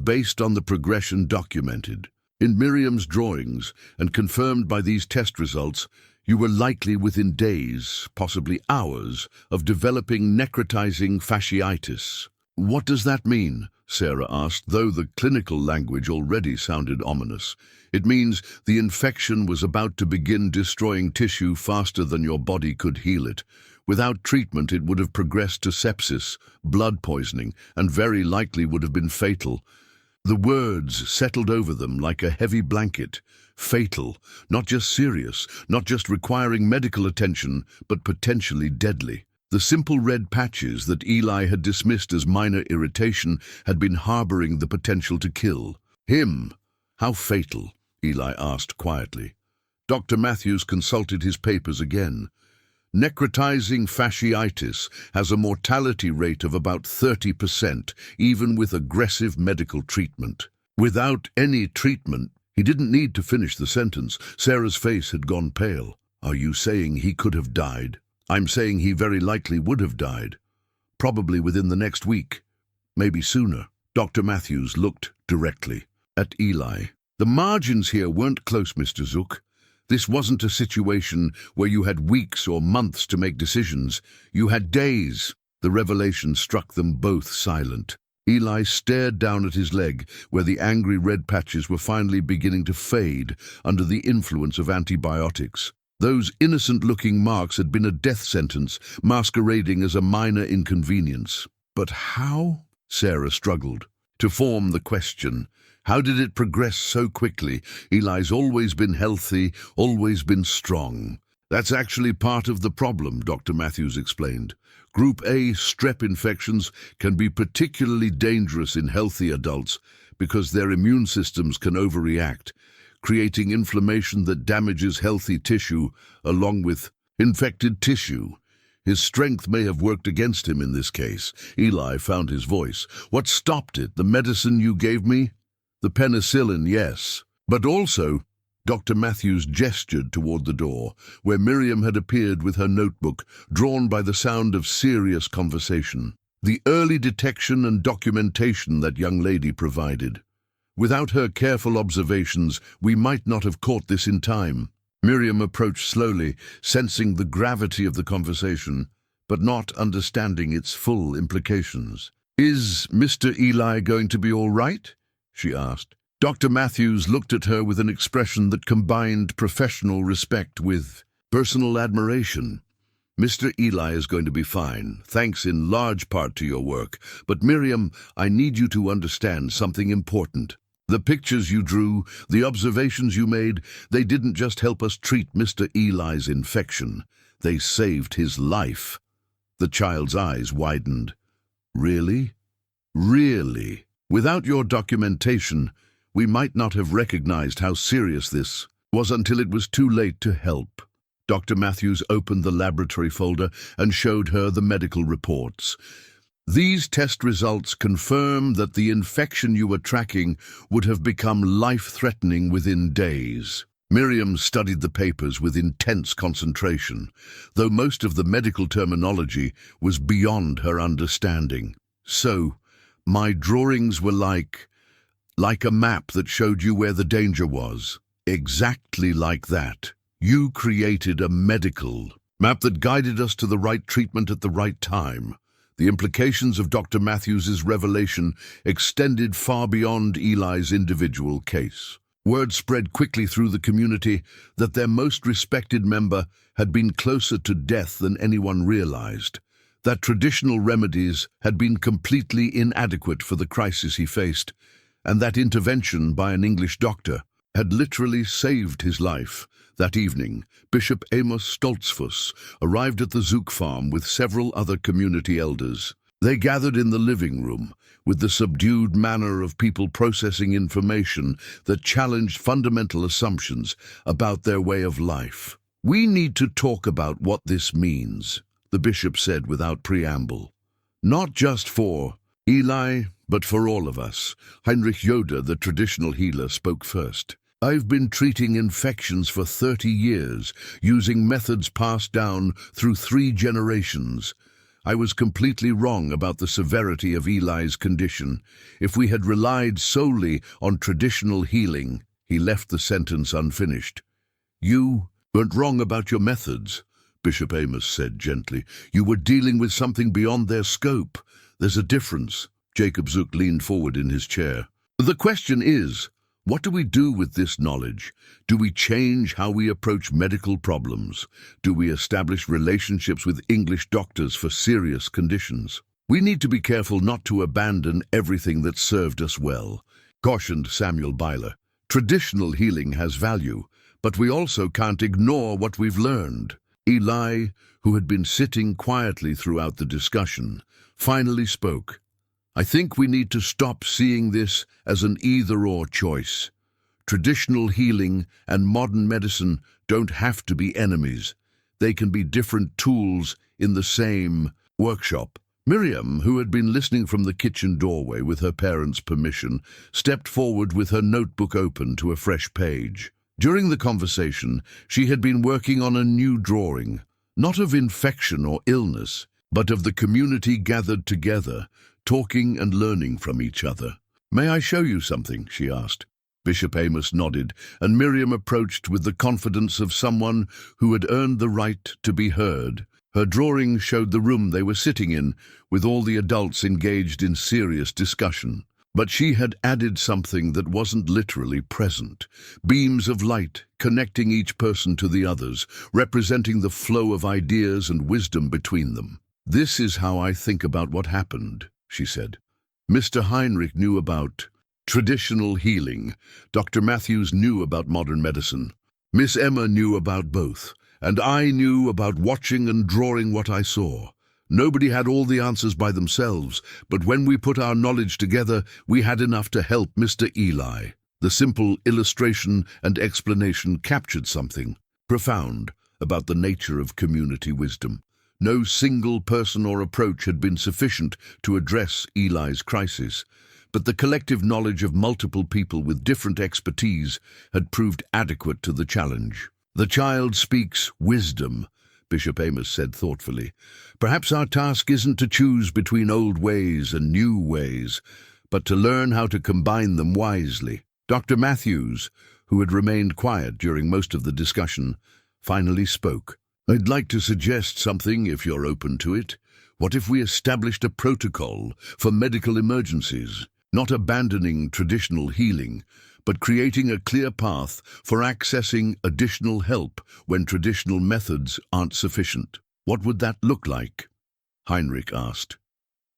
Based on the progression documented in Miriam's drawings and confirmed by these test results, you were likely within days, possibly hours, of developing necrotizing fasciitis. What does that mean? Sarah asked, though the clinical language already sounded ominous. It means the infection was about to begin destroying tissue faster than your body could heal it. Without treatment, it would have progressed to sepsis, blood poisoning, and very likely would have been fatal. The words settled over them like a heavy blanket. Fatal, not just serious, not just requiring medical attention, but potentially deadly. The simple red patches that Eli had dismissed as minor irritation had been harboring the potential to kill him. How fatal? Eli asked quietly. Dr. Matthews consulted his papers again. Necrotizing fasciitis has a mortality rate of about 30%, even with aggressive medical treatment. Without any treatment, he didn't need to finish the sentence. Sarah's face had gone pale. Are you saying he could have died? I'm saying he very likely would have died. Probably within the next week. Maybe sooner. Dr. Matthews looked directly at Eli. The margins here weren't close, Mr. Zook. This wasn't a situation where you had weeks or months to make decisions. You had days. The revelation struck them both silent. Eli stared down at his leg, where the angry red patches were finally beginning to fade under the influence of antibiotics. Those innocent-looking marks had been a death sentence, masquerading as a minor inconvenience. But how? Sarah struggled to form the question. How did it progress so quickly? Eli's always been healthy, always been strong. That's actually part of the problem, Dr. Matthews explained. Group A strep infections can be particularly dangerous in healthy adults because their immune systems can overreact, creating inflammation that damages healthy tissue along with infected tissue. His strength may have worked against him in this case. Eli found his voice. What stopped it? The medicine you gave me? The penicillin, yes. But also, Dr. Matthews gestured toward the door, where Miriam had appeared with her notebook, drawn by the sound of serious conversation. The early detection and documentation that young lady provided. Without her careful observations, we might not have caught this in time. Miriam approached slowly, sensing the gravity of the conversation, but not understanding its full implications. Is Mr. Eli going to be all right? She asked. Dr. Matthews looked at her with an expression that combined professional respect with personal admiration. Mr. Eli is going to be fine, thanks in large part to your work. But Miriam, I need you to understand something important. The pictures you drew, the observations you made, they didn't just help us treat Mr. Eli's infection. They saved his life. The child's eyes widened. Really? Really? Without your documentation, we might not have recognized how serious this was until it was too late to help. Dr. Matthews opened the laboratory folder and showed her the medical reports. These test results confirm that the infection you were tracking would have become life-threatening within days. Miriam studied the papers with intense concentration, though most of the medical terminology was beyond her understanding. So, my drawings were like a map that showed you where the danger was. Exactly like that. You created a medical map that guided us to the right treatment at the right time. The implications of Dr. Matthews's revelation extended far beyond Eli's individual case. Word spread quickly through the community that their most respected member had been closer to death than anyone realized, that traditional remedies had been completely inadequate for the crisis he faced, and that intervention by an English doctor had literally saved his life. That evening, Bishop Amos Stoltzfus arrived at the Zook farm with several other community elders. They gathered in the living room, with the subdued manner of people processing information that challenged fundamental assumptions about their way of life. We need to talk about what this means, the bishop said without preamble. Not just for Eli, but for all of us. Heinrich Yoder, the traditional healer, spoke first. I've been treating infections for 30 years, using methods passed down through 3 generations. I was completely wrong about the severity of Eli's condition. If we had relied solely on traditional healing, he left the sentence unfinished. You weren't wrong about your methods, Bishop Amos said gently. You were dealing with something beyond their scope. There's a difference. Jacob Zook leaned forward in his chair. The question is, what do we do with this knowledge? Do we change how we approach medical problems? Do we establish relationships with English doctors for serious conditions? We need to be careful not to abandon everything that served us well, cautioned Samuel Byler. Traditional healing has value, but we also can't ignore what we've learned. Eli, who had been sitting quietly throughout the discussion, finally spoke. I think we need to stop seeing this as an either-or choice. Traditional healing and modern medicine don't have to be enemies. They can be different tools in the same workshop. Miriam, who had been listening from the kitchen doorway with her parents' permission, stepped forward with her notebook open to a fresh page. During the conversation, she had been working on a new drawing, not of infection or illness, but of the community gathered together, talking and learning from each other. May I show you something? She asked. Bishop Amos nodded, and Miriam approached with the confidence of someone who had earned the right to be heard. Her drawing showed the room they were sitting in, with all the adults engaged in serious discussion. But she had added something that wasn't literally present. Beams of light connecting each person to the others, representing the flow of ideas and wisdom between them. This is how I think about what happened, she said. Mr. Heinrich knew about traditional healing. Dr. Matthews knew about modern medicine. Miss Emma knew about both. And I knew about watching and drawing what I saw. Nobody had all the answers by themselves, but when we put our knowledge together, we had enough to help Mr. Eli. The simple illustration and explanation captured something profound about the nature of community wisdom. No single person or approach had been sufficient to address Eli's crisis, but the collective knowledge of multiple people with different expertise had proved adequate to the challenge. The child speaks wisdom, Bishop Amos said thoughtfully. Perhaps our task isn't to choose between old ways and new ways, but to learn how to combine them wisely. Dr. Matthews, who had remained quiet during most of the discussion, finally spoke. I'd like to suggest something if you're open to it. What if we established a protocol for medical emergencies, not abandoning traditional healing, but creating a clear path for accessing additional help when traditional methods aren't sufficient? What would that look like? Heinrich asked.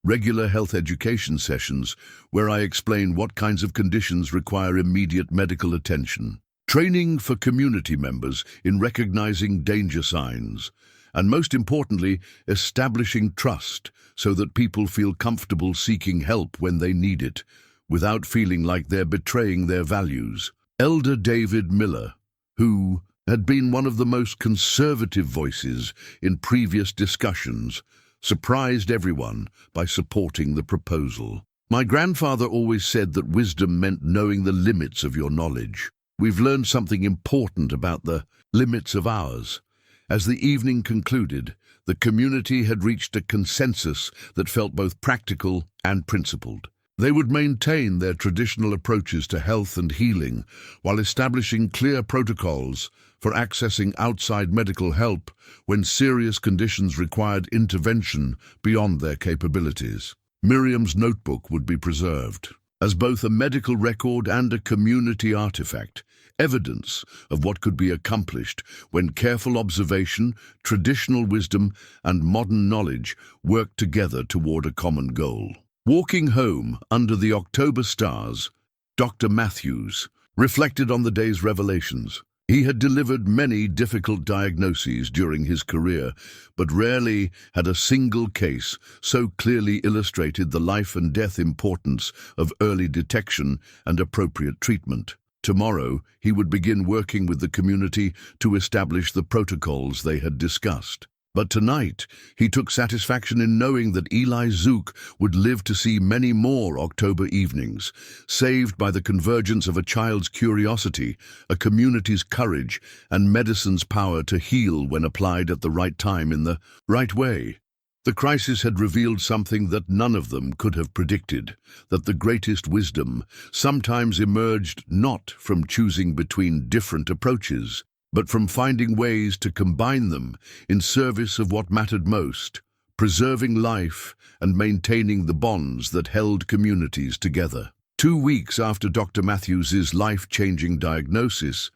Regular health education sessions where I explain what kinds of conditions require immediate medical attention. Training for community members in recognizing danger signs. And most importantly, establishing trust so that people feel comfortable seeking help when they need it, without feeling like they're betraying their values. Elder David Miller, who had been one of the most conservative voices in previous discussions, surprised everyone by supporting the proposal. My grandfather always said that wisdom meant knowing the limits of your knowledge. We've learned something important about the limits of ours. As the evening concluded, the community had reached a consensus that felt both practical and principled. They would maintain their traditional approaches to health and healing while establishing clear protocols for accessing outside medical help when serious conditions required intervention beyond their capabilities. Miriam's notebook would be preserved as both a medical record and a community artifact, evidence of what could be accomplished when careful observation, traditional wisdom, and modern knowledge worked together toward a common goal. Walking home under the October stars, Dr. Matthews reflected on the day's revelations. He had delivered many difficult diagnoses during his career, but rarely had a single case so clearly illustrated the life and death importance of early detection and appropriate treatment. Tomorrow, he would begin working with the community to establish the protocols they had discussed. But tonight, he took satisfaction in knowing that Eli Zook would live to see many more October evenings, saved by the convergence of a child's curiosity, a community's courage, and medicine's power to heal when applied at the right time in the right way. The crisis had revealed something that none of them could have predicted, that the greatest wisdom sometimes emerged not from choosing between different approaches, but from finding ways to combine them in service of what mattered most, preserving life and maintaining the bonds that held communities together. 2 weeks after Dr. Matthews's life-changing diagnosis,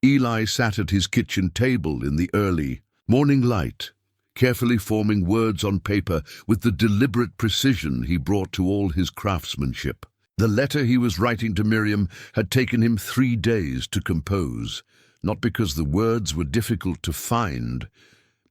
Eli sat at his kitchen table in the early morning light, carefully forming words on paper with the deliberate precision he brought to all his craftsmanship. The letter he was writing to Miriam had taken him 3 days to compose, not because the words were difficult to find,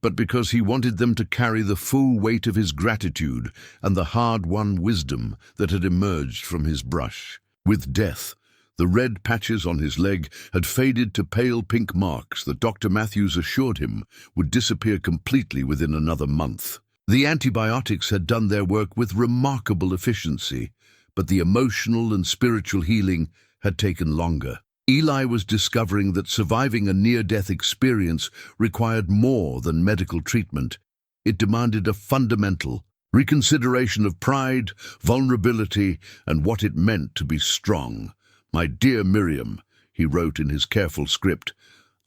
but because he wanted them to carry the full weight of his gratitude and the hard-won wisdom that had emerged from his brush. With death, the red patches on his leg had faded to pale pink marks that Dr. Matthews assured him would disappear completely within another month. The antibiotics had done their work with remarkable efficiency, but the emotional and spiritual healing had taken longer. Eli was discovering that surviving a near-death experience required more than medical treatment. It demanded a fundamental reconsideration of pride, vulnerability, and what it meant to be strong. "My dear Miriam," he wrote in his careful script,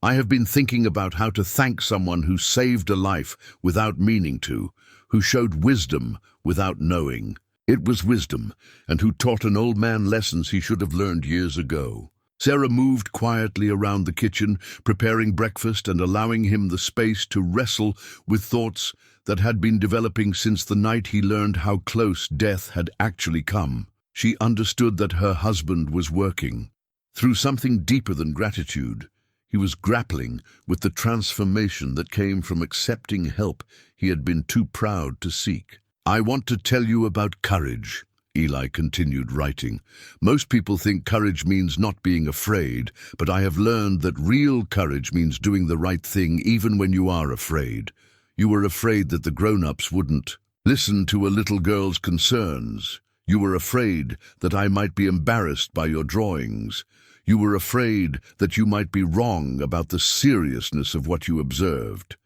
"I have been thinking about how to thank someone who saved a life without meaning to, who showed wisdom without knowing. It was wisdom, and who taught an old man lessons he should have learned years ago." Sarah moved quietly around the kitchen, preparing breakfast and allowing him the space to wrestle with thoughts that had been developing since the night he learned how close death had actually come. She understood that her husband was working through something deeper than gratitude. He was grappling with the transformation that came from accepting help he had been too proud to seek. "I want to tell you about courage," Eli continued writing. "Most people think courage means not being afraid, but I have learned that real courage means doing the right thing even when you are afraid. You were afraid that the grown-ups wouldn't listen to a little girl's concerns. You were afraid that I might be embarrassed by your drawings. You were afraid that you might be wrong about the seriousness of what you observed.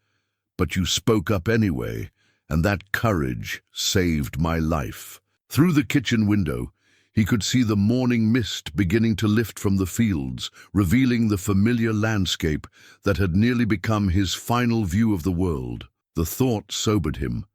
But you spoke up anyway, and that courage saved my life." Through the kitchen window, he could see the morning mist beginning to lift from the fields, revealing the familiar landscape that had nearly become his final view of the world. The thought sobered him,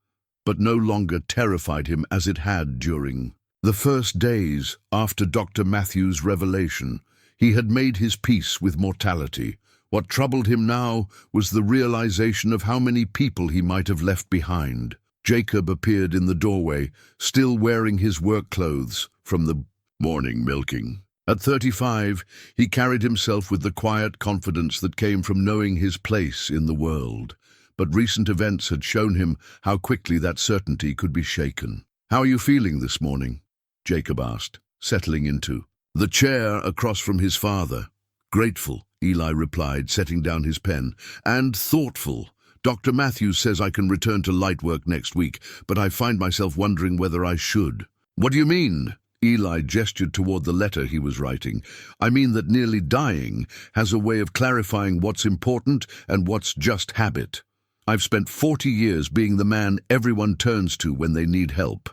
but no longer terrified him as it had during the first days after Dr. Matthews' revelation. He had made his peace with mortality. What troubled him now was the realization of how many people he might have left behind. Jacob appeared in the doorway, still wearing his work clothes from the morning milking. At 35, he carried himself with the quiet confidence that came from knowing his place in the world. But recent events had shown him how quickly that certainty could be shaken. "How are you feeling this morning?" Jacob asked, settling into the chair across from his father. "Grateful," Eli replied, setting down his pen, "and thoughtful. Dr. Matthews says I can return to light work next week, but I find myself wondering whether I should." "What do you mean?" Eli gestured toward the letter he was writing. "I mean that nearly dying has a way of clarifying what's important and what's just habit. I've spent 40 years being the man everyone turns to when they need help.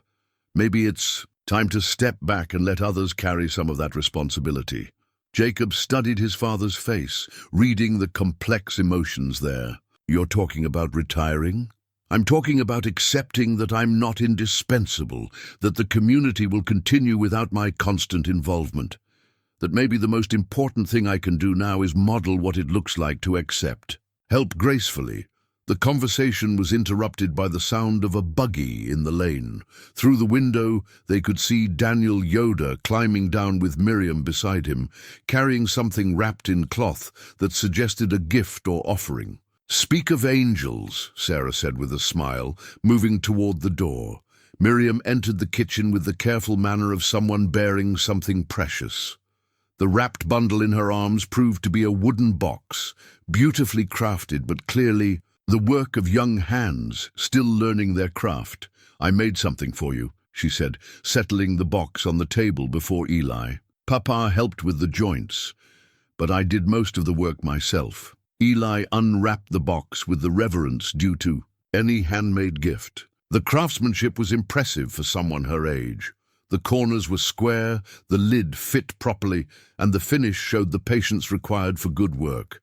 Maybe it's time to step back and let others carry some of that responsibility." Jacob studied his father's face, reading the complex emotions there. "You're talking about retiring?" "I'm talking about accepting that I'm not indispensable, that the community will continue without my constant involvement, that maybe the most important thing I can do now is model what it looks like to accept. Help gracefully." The conversation was interrupted by the sound of a buggy in the lane. Through the window, they could see Daniel Yoder climbing down with Miriam beside him, carrying something wrapped in cloth that suggested a gift or offering. "Speak of angels," Sarah said with a smile, moving toward the door. Miriam entered the kitchen with the careful manner of someone bearing something precious. The wrapped bundle in her arms proved to be a wooden box, beautifully crafted but clearly The work of young hands, still learning their craft. I made something for you, she said, settling the box on the table before Eli. Papa helped with the joints, but I did most of the work myself. Eli unwrapped the box with the reverence due to any handmade gift. The craftsmanship was impressive for someone her age. The corners were square, the lid fit properly, and the finish showed the patience required for good work.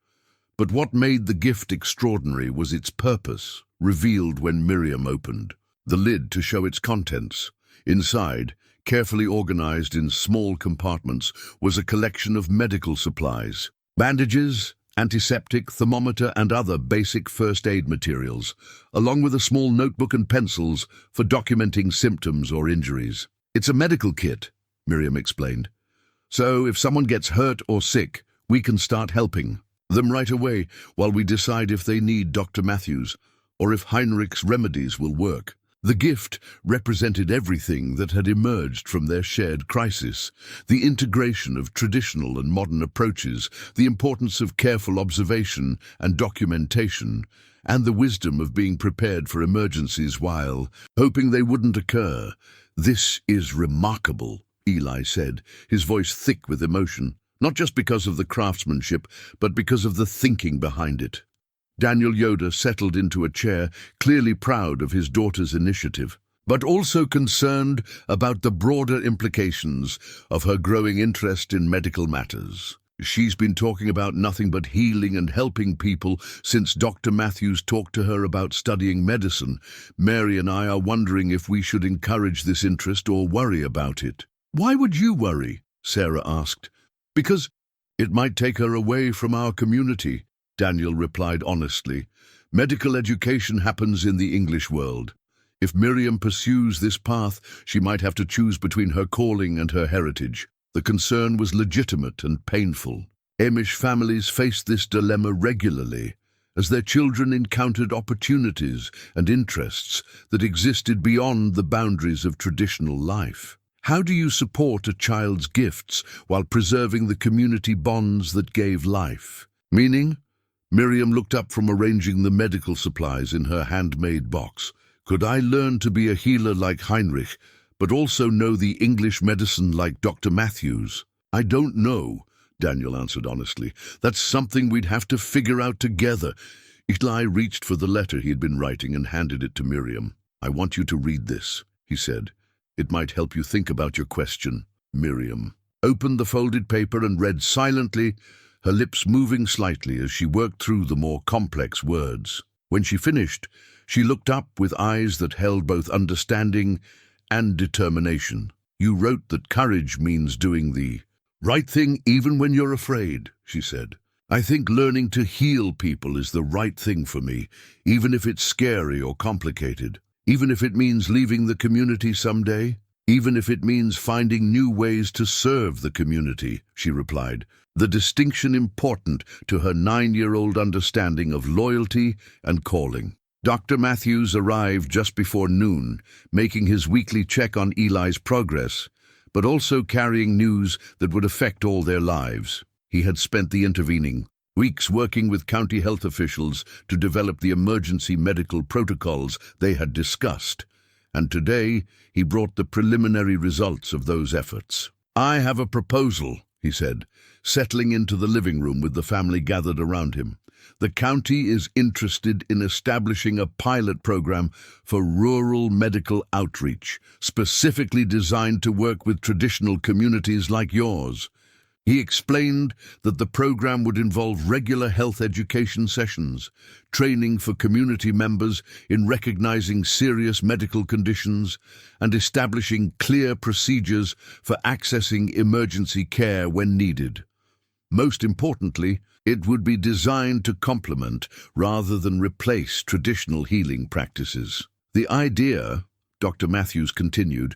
But what made the gift extraordinary was its purpose, revealed when Miriam opened the lid to show its contents. Inside, carefully organized in small compartments, was a collection of medical supplies, bandages, antiseptic, thermometer, and other basic first aid materials, along with a small notebook and pencils for documenting symptoms or injuries. It's a medical kit, Miriam explained. So if someone gets hurt or sick, we can start helping them right away while we decide if they need Dr. Matthews or if Heinrich's remedies will work. The gift represented everything that had emerged from their shared crisis, the integration of traditional and modern approaches, the importance of careful observation and documentation, and the wisdom of being prepared for emergencies while hoping they wouldn't occur. "This is remarkable," Eli said, his voice thick with emotion, not just because of the craftsmanship, but because of the thinking behind it. Daniel Yoder settled into a chair, clearly proud of his daughter's initiative, but also concerned about the broader implications of her growing interest in medical matters. She's been talking about nothing but healing and helping people since Dr. Matthews talked to her about studying medicine. Mary and I are wondering if we should encourage this interest or worry about it. "Why would you worry?" Sarah asked. "Because it might take her away from our community," Daniel replied honestly. "Medical education happens in the English world. If Miriam pursues this path, she might have to choose between her calling and her heritage." The concern was legitimate and painful. Amish families faced this dilemma regularly, as their children encountered opportunities and interests that existed beyond the boundaries of traditional life. How do you support a child's gifts while preserving the community bonds that gave life? Meaning? Miriam looked up from arranging the medical supplies in her handmade box. "Could I learn to be a healer like Heinrich, but also know the English medicine like Dr. Matthews?" "I don't know," Daniel answered honestly. "That's something we'd have to figure out together." Eli reached for the letter he had been writing and handed it to Miriam. "I want you to read this," he said. "It might help you think about your question." Miriam opened the folded paper and read silently, her lips moving slightly as she worked through the more complex words. When she finished, she looked up with eyes that held both understanding and determination. "You wrote that courage means doing the right thing even when you're afraid," she said. "I think learning to heal people is the right thing for me, even if it's scary or complicated. Even if it means leaving the community someday. Even if it means finding new ways to serve the community," she replied, the distinction important to her 9-year-old understanding of loyalty and calling. Dr. Matthews arrived just before noon, making his weekly check on Eli's progress, but also carrying news that would affect all their lives. He had spent the intervening weeks working with county health officials to develop the emergency medical protocols they had discussed, and today he brought the preliminary results of those efforts. "I have a proposal," he said, settling into the living room with the family gathered around him. "The county is interested in establishing a pilot program for rural medical outreach, specifically designed to work with traditional communities like yours." He explained that the program would involve regular health education sessions, training for community members in recognizing serious medical conditions, and establishing clear procedures for accessing emergency care when needed. Most importantly, it would be designed to complement rather than replace traditional healing practices. "The idea," Dr. Matthews continued,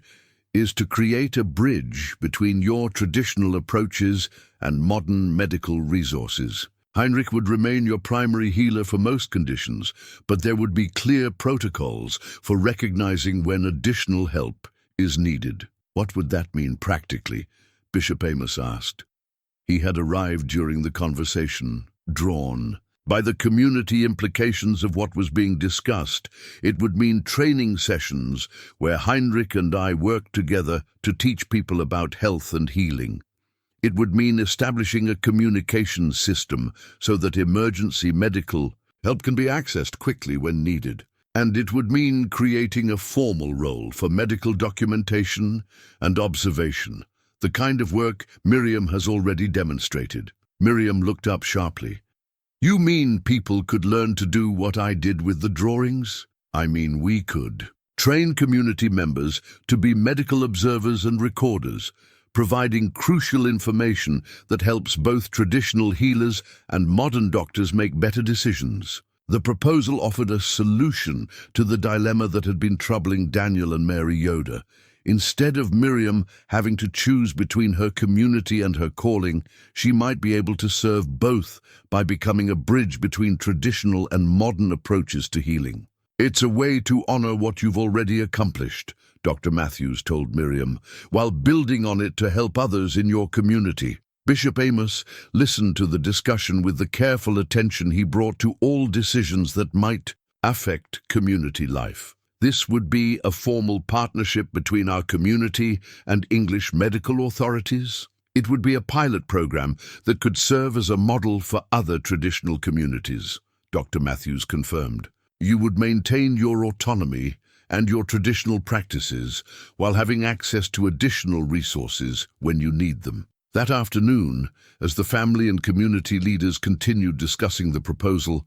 "is to create a bridge between your traditional approaches and modern medical resources. Heinrich would remain your primary healer for most conditions, but there would be clear protocols for recognizing when additional help is needed." "What would that mean practically?" Bishop Amos asked. He had arrived during the conversation, drawn, By the community implications of what was being discussed, it would mean training sessions where Heinrich and I worked together to teach people about health and healing. It would mean establishing a communication system so that emergency medical help can be accessed quickly when needed. And it would mean creating a formal role for medical documentation and observation, the kind of work Miriam has already demonstrated. Miriam looked up sharply. You mean people could learn to do what I did with the drawings? I mean we could. Train community members to be medical observers and recorders, providing crucial information that helps both traditional healers and modern doctors make better decisions. The proposal offered a solution to the dilemma that had been troubling Daniel and Mary Yoder. Instead of Miriam having to choose between her community and her calling, she might be able to serve both by becoming a bridge between traditional and modern approaches to healing. It's a way to honor what you've already accomplished, Dr. Matthews told Miriam, while building on it to help others in your community. Bishop Amos listened to the discussion with the careful attention he brought to all decisions that might affect community life. This would be a formal partnership between our community and English medical authorities. It would be a pilot program that could serve as a model for other traditional communities, Dr. Matthews confirmed. You would maintain your autonomy and your traditional practices while having access to additional resources when you need them. That afternoon, as the family and community leaders continued discussing the proposal,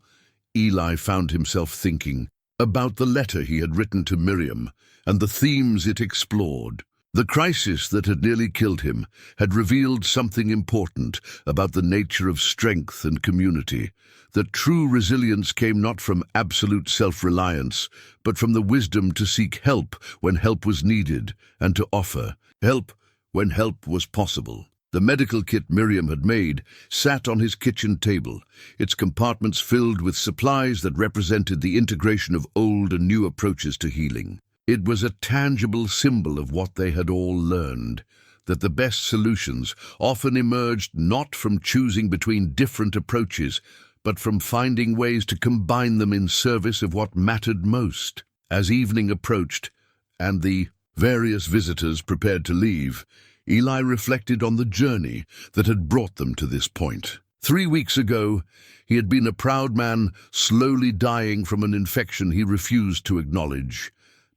Eli found himself thinking about the letter he had written to Miriam and the themes it explored. The crisis that had nearly killed him had revealed something important about the nature of strength and community, that true resilience came not from absolute self-reliance, but from the wisdom to seek help when help was needed and to offer help when help was possible. The medical kit Miriam had made sat on his kitchen table, its compartments filled with supplies that represented the integration of old and new approaches to healing. It was a tangible symbol of what they had all learned, that the best solutions often emerged not from choosing between different approaches, but from finding ways to combine them in service of what mattered most. As evening approached, and the various visitors prepared to leave, Eli reflected on the journey that had brought them to this point. 3 weeks ago, he had been a proud man, slowly dying from an infection he refused to acknowledge.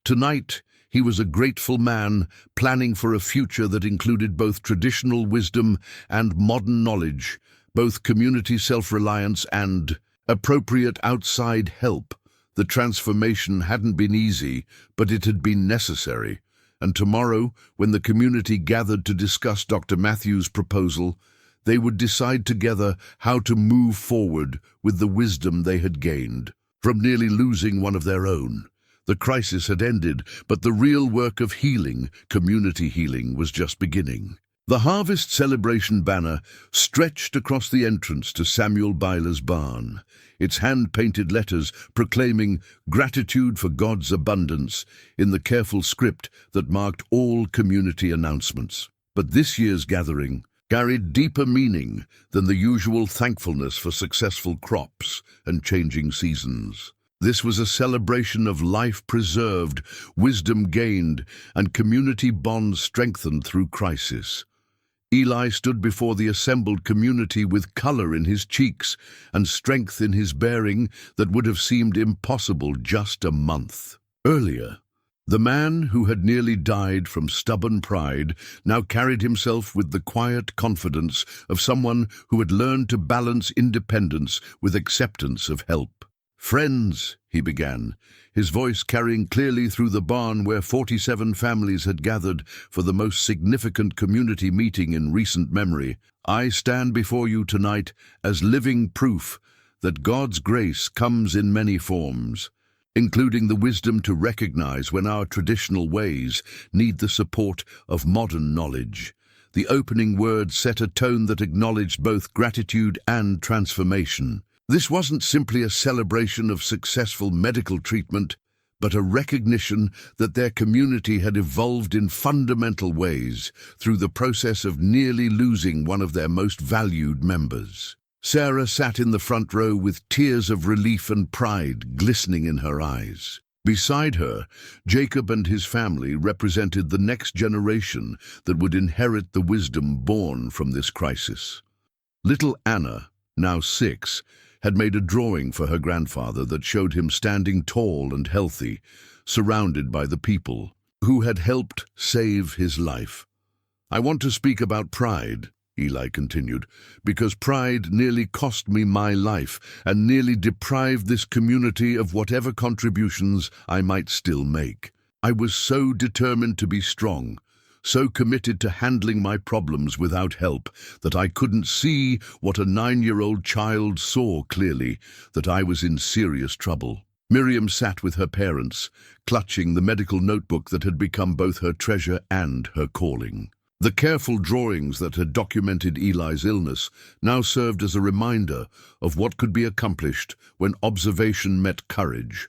Tonight, he was a grateful man, planning for a future that included both traditional wisdom and modern knowledge, both community self-reliance and appropriate outside help. The transformation hadn't been easy, but it had been necessary. And tomorrow, when the community gathered to discuss Dr. Matthews' proposal, they would decide together how to move forward with the wisdom they had gained. From nearly losing one of their own, the crisis had ended, but the real work of healing, community healing, was just beginning. The Harvest Celebration banner stretched across the entrance to Samuel Byler's barn, its hand-painted letters proclaiming gratitude for God's abundance in the careful script that marked all community announcements. But this year's gathering carried deeper meaning than the usual thankfulness for successful crops and changing seasons. This was a celebration of life preserved, wisdom gained, and community bonds strengthened through crisis. Eli stood before the assembled community with color in his cheeks and strength in his bearing that would have seemed impossible just a month earlier. The man who had nearly died from stubborn pride now carried himself with the quiet confidence of someone who had learned to balance independence with acceptance of help. "Friends," he began, his voice carrying clearly through the barn where 47 families had gathered for the most significant community meeting in recent memory, "I stand before you tonight as living proof that God's grace comes in many forms, including the wisdom to recognize when our traditional ways need the support of modern knowledge." The opening words set a tone that acknowledged both gratitude and transformation. This wasn't simply a celebration of successful medical treatment, but a recognition that their community had evolved in fundamental ways through the process of nearly losing one of their most valued members. Sarah sat in the front row with tears of relief and pride glistening in her eyes. Beside her, Jacob and his family represented the next generation that would inherit the wisdom born from this crisis. Little Anna, now 6, had made a drawing for her grandfather that showed him standing tall and healthy, surrounded by the people who had helped save his life. "I want to speak about pride," Eli continued, "because pride nearly cost me my life and nearly deprived this community of whatever contributions I might still make. I was so determined to be strong, so committed to handling my problems without help, that I couldn't see what a 9-year-old child saw clearly, that I was in serious trouble." Miriam sat with her parents, clutching the medical notebook that had become both her treasure and her calling. The careful drawings that had documented Eli's illness now served as a reminder of what could be accomplished when observation met courage,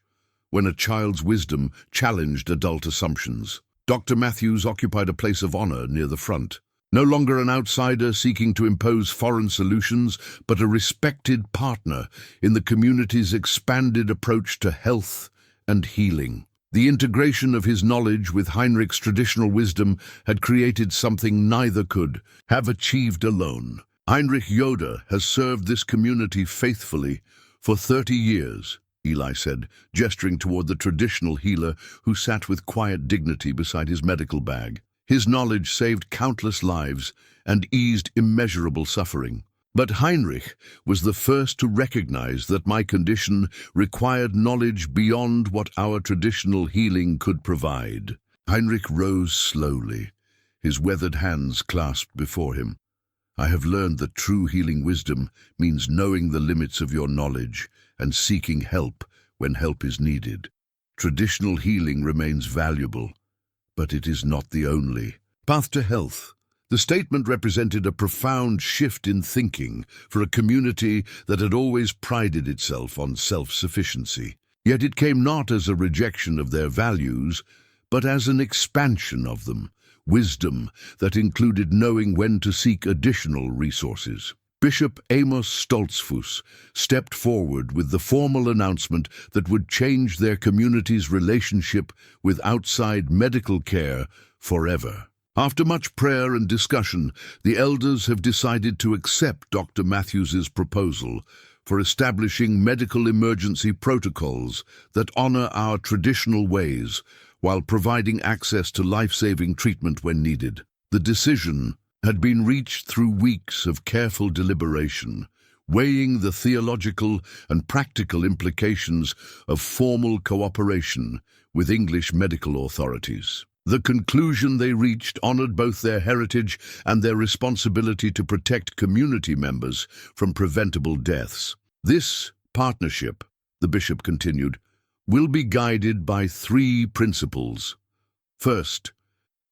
when a child's wisdom challenged adult assumptions. Dr. Matthews occupied a place of honor near the front, no longer an outsider seeking to impose foreign solutions, but a respected partner in the community's expanded approach to health and healing. The integration of his knowledge with Heinrich's traditional wisdom had created something neither could have achieved alone. "Heinrich Yoder has served this community faithfully for 30 years, Eli said, gesturing toward the traditional healer who sat with quiet dignity beside his medical bag. "His knowledge saved countless lives and eased immeasurable suffering. But Heinrich was the first to recognize that my condition required knowledge beyond what our traditional healing could provide." Heinrich rose slowly, his weathered hands clasped before him. "I have learned that true healing wisdom means knowing the limits of your knowledge and seeking help when help is needed. Traditional healing remains valuable, but it is not the only path to health." The statement represented a profound shift in thinking for a community that had always prided itself on self-sufficiency. Yet it came not as a rejection of their values, but as an expansion of them, wisdom that included knowing when to seek additional resources. Bishop Amos Stoltzfus stepped forward with the formal announcement that would change their community's relationship with outside medical care forever. After much prayer and discussion, the elders have decided to accept Dr. Matthews's proposal for establishing medical emergency protocols that honor our traditional ways while providing access to life-saving treatment when needed. The decision had been reached through weeks of careful deliberation, weighing the theological and practical implications of formal cooperation with English medical authorities. The conclusion they reached honored both their heritage and their responsibility to protect community members from preventable deaths. "This partnership," the bishop continued, "will be guided by 3 principles. First,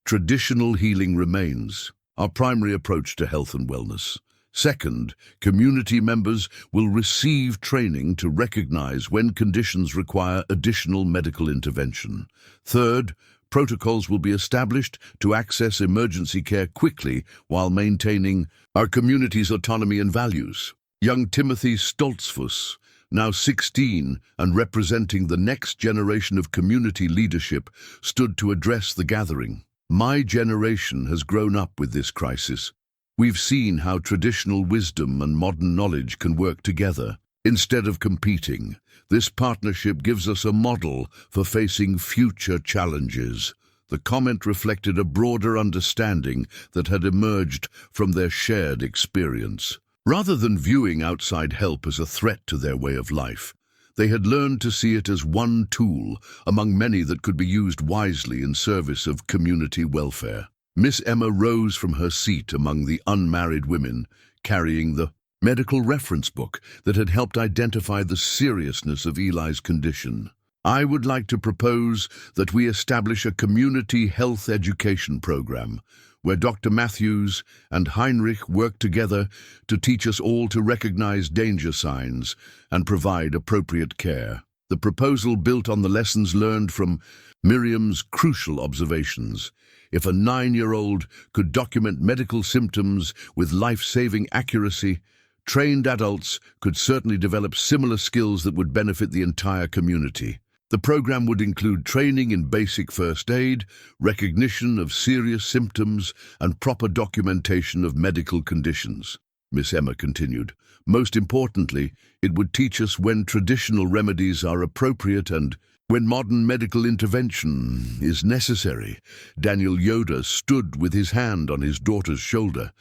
traditional healing remains our primary approach to health and wellness. Second, community members will receive training to recognize when conditions require additional medical intervention. Third, protocols will be established to access emergency care quickly while maintaining our community's autonomy and values." Young Timothy Stoltzfus, now 16 and representing the next generation of community leadership, stood to address the gathering. "My generation has grown up with this crisis. We've seen how traditional wisdom and modern knowledge can work together instead of competing. This partnership gives us a model for facing future challenges." The comment reflected a broader understanding that had emerged from their shared experience. Rather than viewing outside help as a threat to their way of life, they had learned to see it as one tool among many that could be used wisely in service of community welfare. Miss Emma rose from her seat among the unmarried women, carrying the medical reference book that had helped identify the seriousness of Eli's condition. "I would like to propose that we establish a community health education program where Dr. Matthews and Heinrich work together to teach us all to recognize danger signs and provide appropriate care." The proposal built on the lessons learned from Miriam's crucial observations. If a 9-year-old could document medical symptoms with life-saving accuracy, Trained adults could certainly develop similar skills that would benefit the entire community. The program would include training in basic first aid, recognition of serious symptoms, and proper documentation of medical conditions. Miss Emma continued. Most importantly, it would teach us when traditional remedies are appropriate and when modern medical intervention is necessary. Daniel Yoder stood with his hand on his daughter's shoulder.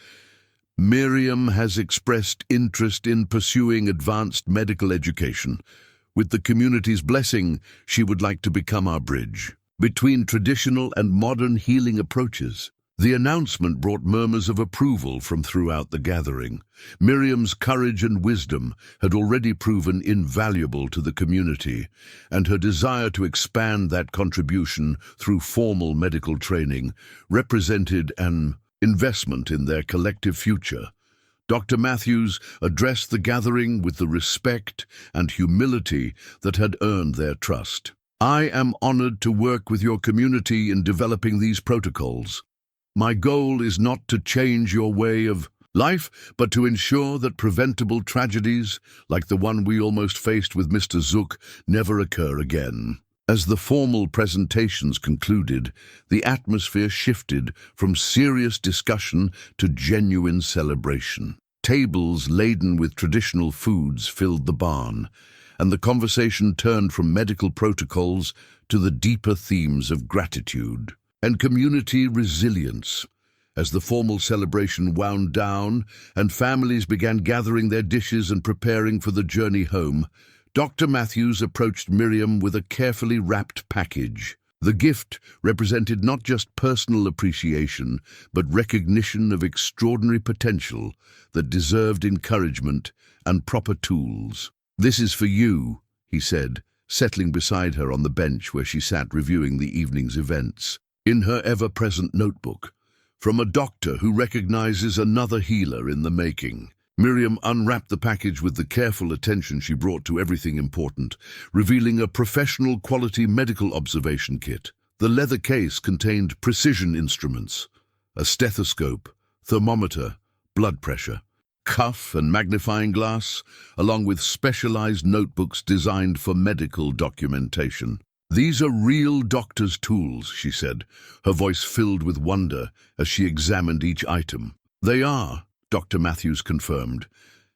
Miriam has expressed interest in pursuing advanced medical education. With the community's blessing, she would like to become our bridge between traditional and modern healing approaches. The announcement brought murmurs of approval from throughout the gathering. Miriam's courage and wisdom had already proven invaluable to the community, and her desire to expand that contribution through formal medical training represented an investment in their collective future. Dr. Matthews addressed the gathering with the respect and humility that had earned their trust. I am honored to work with your community in developing these protocols. My goal is not to change your way of life, but to ensure that preventable tragedies, like the one we almost faced with Mr. Zook, never occur again. As the formal presentations concluded, the atmosphere shifted from serious discussion to genuine celebration. Tables laden with traditional foods filled the barn, and the conversation turned from medical protocols to the deeper themes of gratitude and community resilience. As the formal celebration wound down and families began gathering their dishes and preparing for the journey home, Dr. Matthews approached Miriam with a carefully wrapped package. The gift represented not just personal appreciation, but recognition of extraordinary potential that deserved encouragement and proper tools. This is for you, he said, settling beside her on the bench where she sat reviewing the evening's events. In her ever-present notebook, from a doctor who recognizes another healer in the making. Miriam unwrapped the package with the careful attention she brought to everything important, revealing a professional quality medical observation kit. The leather case contained precision instruments, a stethoscope, thermometer, blood pressure, cuff and magnifying glass, along with specialized notebooks designed for medical documentation. These are real doctor's tools, she said, her voice filled with wonder as she examined each item. They are, Dr. Matthews confirmed,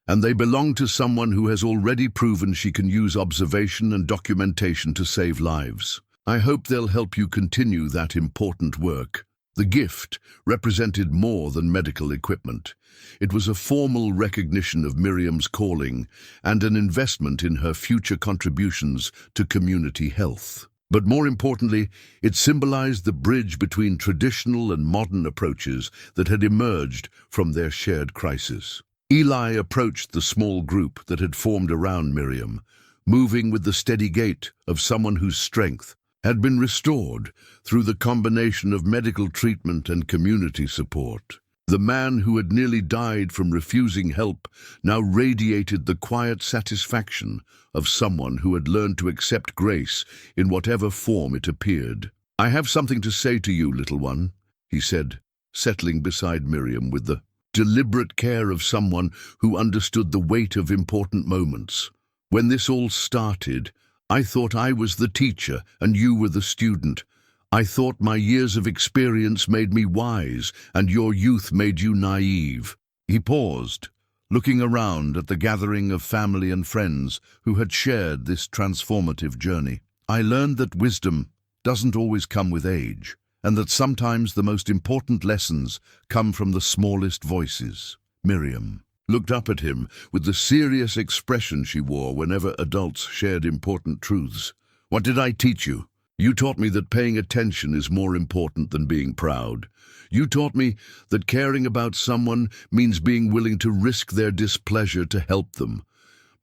and they belong to someone who has already proven she can use observation and documentation to save lives. I hope they'll help you continue that important work. The gift represented more than medical equipment. It was a formal recognition of Miriam's calling and an investment in her future contributions to community health. But more importantly, it symbolized the bridge between traditional and modern approaches that had emerged from their shared crisis. Eli approached the small group that had formed around Miriam, moving with the steady gait of someone whose strength had been restored through the combination of medical treatment and community support. The man who had nearly died from refusing help now radiated the quiet satisfaction of someone who had learned to accept grace in whatever form it appeared. I have something to say to you, little one, he said, settling beside Miriam with the deliberate care of someone who understood the weight of important moments. When this all started, I thought I was the teacher and you were the student. I thought my years of experience made me wise and your youth made you naive. He paused, looking around at the gathering of family and friends who had shared this transformative journey. I learned that wisdom doesn't always come with age, and that sometimes the most important lessons come from the smallest voices. Miriam looked up at him with the serious expression she wore whenever adults shared important truths. What did I teach you? You taught me that paying attention is more important than being proud. You taught me that caring about someone means being willing to risk their displeasure to help them.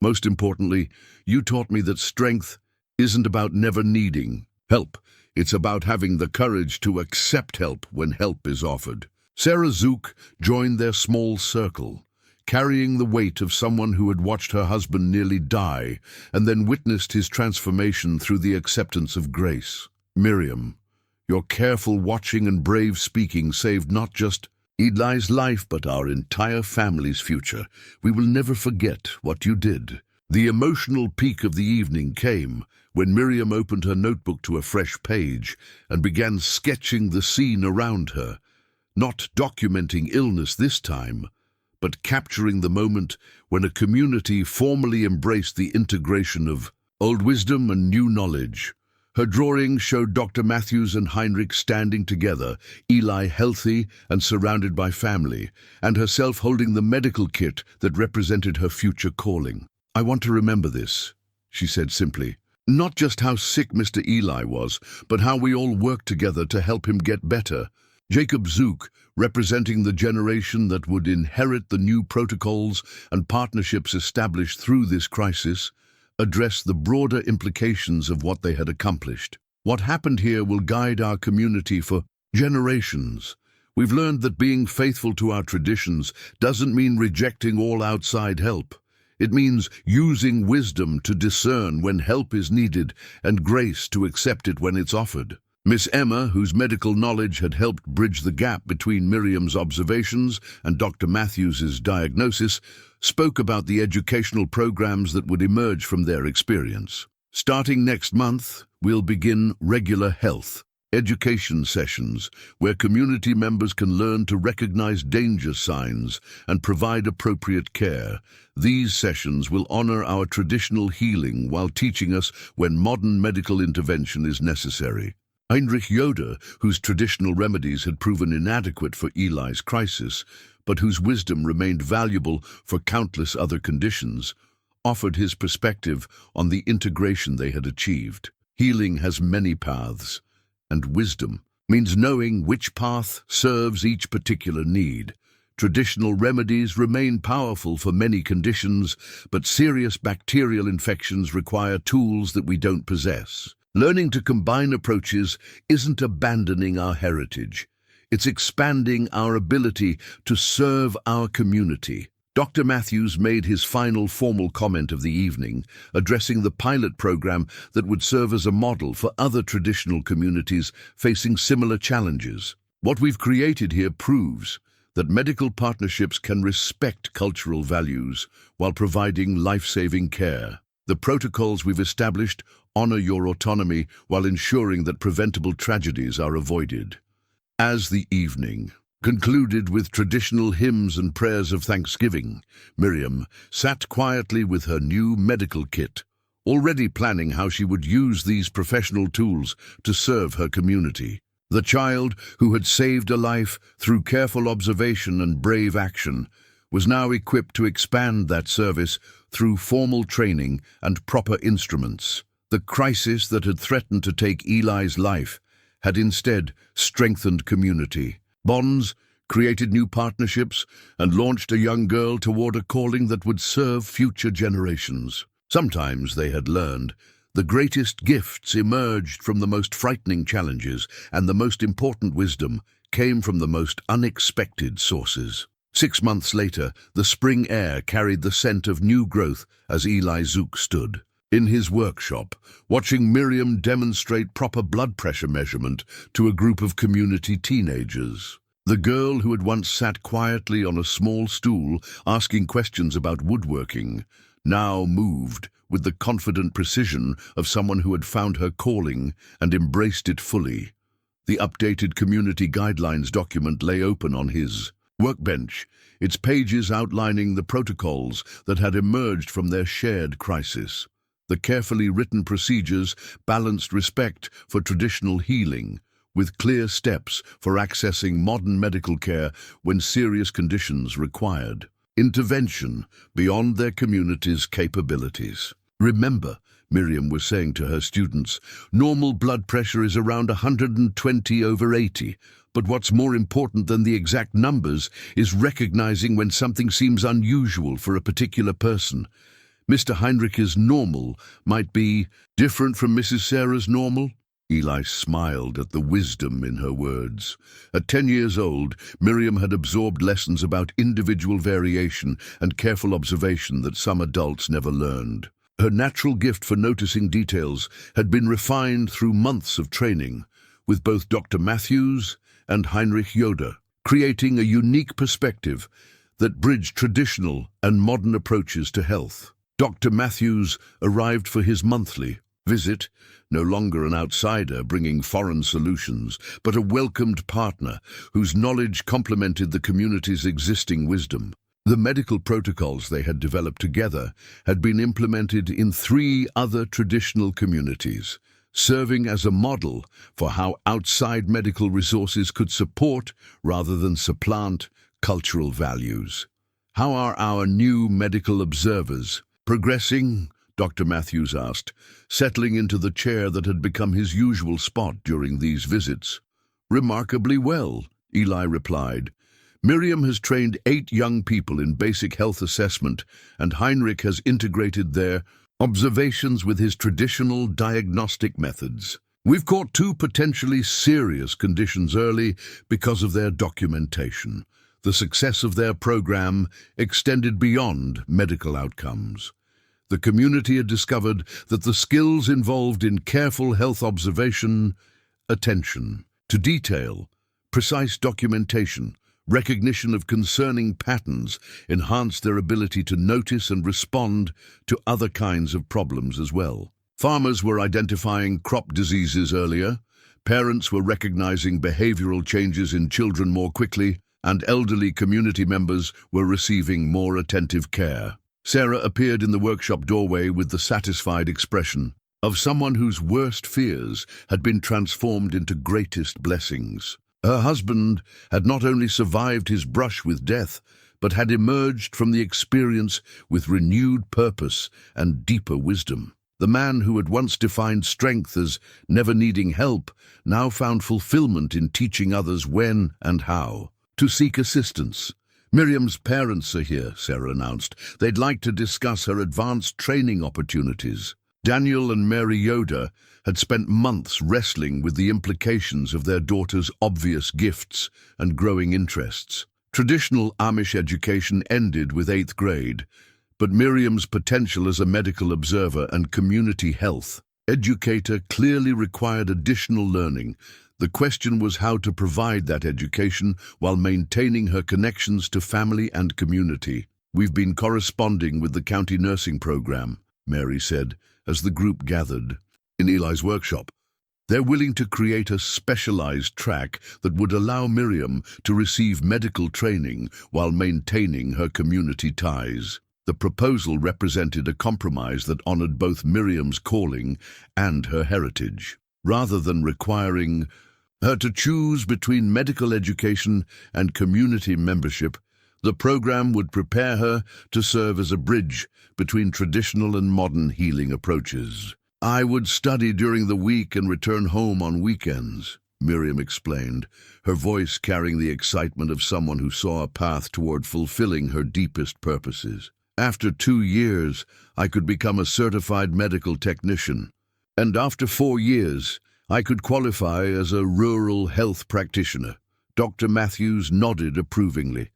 Most importantly, you taught me that strength isn't about never needing help. It's about having the courage to accept help when help is offered. Sarah Zook joined their small circle, carrying the weight of someone who had watched her husband nearly die and then witnessed his transformation through the acceptance of grace. Miriam, your careful watching and brave speaking saved not just Eli's life, but our entire family's future. We will never forget what you did." The emotional peak of the evening came when Miriam opened her notebook to a fresh page and began sketching the scene around her, not documenting illness this time, but capturing the moment when a community formally embraced the integration of old wisdom and new knowledge. Her drawing showed Dr. Matthews and Heinrich standing together, Eli healthy and surrounded by family, and herself holding the medical kit that represented her future calling. "I want to remember this," she said simply. "Not just how sick Mr. Eli was, but how we all worked together to help him get better." Jacob Zook, representing the generation that would inherit the new protocols and partnerships established through this crisis, addressed the broader implications of what they had accomplished. "What happened here will guide our community for generations. We've learned that being faithful to our traditions doesn't mean rejecting all outside help. It means using wisdom to discern when help is needed and grace to accept it when it's offered." Miss Emma, whose medical knowledge had helped bridge the gap between Miriam's observations and Dr. Matthews's diagnosis, spoke about the educational programs that would emerge from their experience. "Starting next month, we'll begin regular health education sessions where community members can learn to recognize danger signs and provide appropriate care. These sessions will honor our traditional healing while teaching us when modern medical intervention is necessary." Heinrich Yoder, whose traditional remedies had proven inadequate for Eli's crisis, but whose wisdom remained valuable for countless other conditions, offered his perspective on the integration they had achieved. "Healing has many paths, and wisdom means knowing which path serves each particular need. Traditional remedies remain powerful for many conditions, but serious bacterial infections require tools that we don't possess. Learning to combine approaches isn't abandoning our heritage. It's expanding our ability to serve our community." Dr. Matthews made his final formal comment of the evening, addressing the pilot program that would serve as a model for other traditional communities facing similar challenges. "What we've created here proves that medical partnerships can respect cultural values while providing life-saving care. The protocols we've established honor your autonomy while ensuring that preventable tragedies are avoided." As the evening concluded with traditional hymns and prayers of thanksgiving, Miriam sat quietly with her new medical kit, already planning how she would use these professional tools to serve her community. The child who had saved a life through careful observation and brave action was now equipped to expand that service through formal training and proper instruments. The crisis that had threatened to take Eli's life had instead strengthened community bonds, created new partnerships, and launched a young girl toward a calling that would serve future generations. Sometimes, they had learned, the greatest gifts emerged from the most frightening challenges, and the most important wisdom came from the most unexpected sources. 6 months later, the spring air carried the scent of new growth as Eli Zook stood in his workshop, watching Miriam demonstrate proper blood pressure measurement to a group of community teenagers. The girl who had once sat quietly on a small stool asking questions about woodworking now moved with the confident precision of someone who had found her calling and embraced it fully. The updated community guidelines document lay open on his workbench, its pages outlining the protocols that had emerged from their shared crisis. The carefully written procedures balanced respect for traditional healing with clear steps for accessing modern medical care when serious conditions required intervention beyond their community's capabilities. "Remember," Miriam was saying to her students, "normal blood pressure is around 120/80, but what's more important than the exact numbers is recognizing when something seems unusual for a particular person. Mr. Heinrich's normal might be different from Mrs. Sarah's normal." Eli smiled at the wisdom in her words. At 10 years old, Miriam had absorbed lessons about individual variation and careful observation that some adults never learned. Her natural gift for noticing details had been refined through months of training with both Dr. Matthews and Heinrich Yoder. creating a unique perspective that bridged traditional and modern approaches to health. Dr. Matthews arrived for his monthly visit, no longer an outsider bringing foreign solutions, but a welcomed partner whose knowledge complemented the community's existing wisdom. The medical protocols they had developed together had been implemented in 3 other traditional communities, serving as a model for how outside medical resources could support, rather than supplant, cultural values. How are our new medical observers progressing? Dr. Matthews asked, settling into the chair that had become his usual spot during these visits. Remarkably well, Eli replied. Miriam has trained 8 young people in basic health assessment, and Heinrich has integrated their observations with his traditional diagnostic methods. We've caught 2 potentially serious conditions early because of their documentation. The success of their program extended beyond medical outcomes. The community had discovered that the skills involved in careful health observation, attention to detail, precise documentation, recognition of concerning patterns enhanced their ability to notice and respond to other kinds of problems as well. Farmers were identifying crop diseases earlier, parents were recognizing behavioral changes in children more quickly, and elderly community members were receiving more attentive care. Sarah appeared in the workshop doorway with the satisfied expression of someone whose worst fears had been transformed into greatest blessings. Her husband had not only survived his brush with death, but had emerged from the experience with renewed purpose and deeper wisdom. The man who had once defined strength as never needing help now found fulfillment in teaching others when and how to seek assistance. Miriam's parents are here, Sarah announced. They'd like to discuss her advanced training opportunities. Daniel and Mary Yoder had spent months wrestling with the implications of their daughter's obvious gifts and growing interests. Traditional Amish education ended with 8th grade, but Miriam's potential as a medical observer and community health educator clearly required additional learning. The question was how to provide that education while maintaining her connections to family and community. We've been corresponding with the county nursing program, Mary said, as the group gathered in Eli's workshop. They're willing to create a specialized track that would allow Miriam to receive medical training while maintaining her community ties. The proposal represented a compromise that honored both Miriam's calling and her heritage. Rather than requiring her to choose between medical education and community membership, the program would prepare her to serve as a bridge between traditional and modern healing approaches. I would study during the week and return home on weekends, Miriam explained, her voice carrying the excitement of someone who saw a path toward fulfilling her deepest purposes. After 2 years, I could become a certified medical technician, and after 4 years, I could qualify as a rural health practitioner. Dr. Matthews nodded approvingly.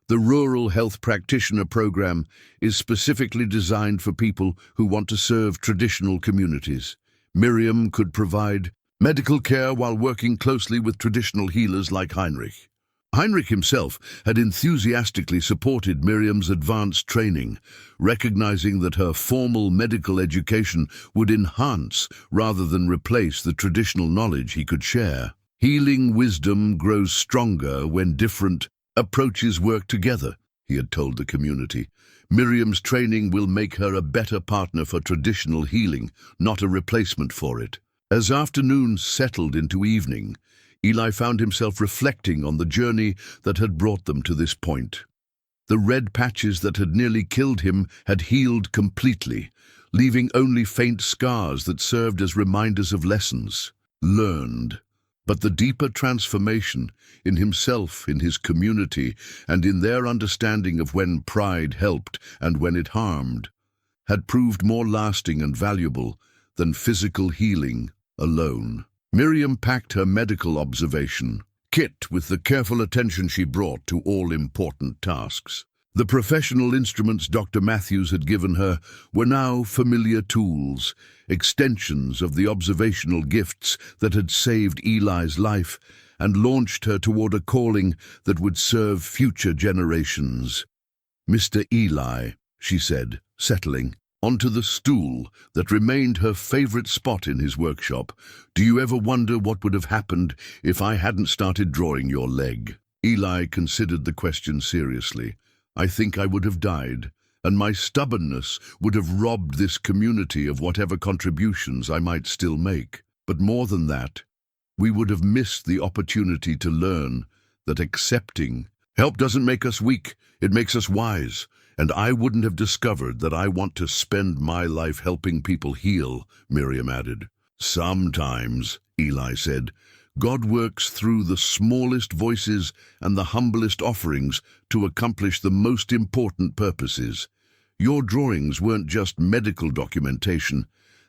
The Rural Health Practitioner Program is specifically designed for people who want to serve traditional communities. Miriam could provide medical care while working closely with traditional healers like Heinrich. Heinrich himself had enthusiastically supported Miriam's advanced training, recognizing that her formal medical education would enhance rather than replace the traditional knowledge he could share. Healing wisdom grows stronger when different approaches work together, he had told the community. Miriam's training will make her a better partner for traditional healing, not a replacement for it. As afternoons settled into evening, Eli found himself reflecting on the journey that had brought them to this point. The red patches that had nearly killed him had healed completely, leaving only faint scars that served as reminders of lessons learned. But the deeper transformation in himself, in his community, and in their understanding of when pride helped and when it harmed, had proved more lasting and valuable than physical healing alone. Miriam packed her medical observation kit with the careful attention she brought to all important tasks. The professional instruments Dr. Matthews had given her were now familiar tools, extensions of the observational gifts that had saved Eli's life and launched her toward a calling that would serve future generations. "Mr. Eli," she said, settling onto the stool that remained her favorite spot in his workshop, "do you ever wonder what would have happened if I hadn't started drawing your leg?" Eli considered the question seriously. "I think I would have died, and my stubbornness would have robbed this community of whatever contributions I might still make. But more than that, we would have missed the opportunity to learn that accepting help doesn't make us weak, it makes us wise. And I wouldn't have discovered that I want to spend my life helping people heal," Miriam added. "Sometimes," Eli said, "God works through the smallest voices and the humblest offerings to accomplish the most important purposes. Your drawings weren't just medical documentation.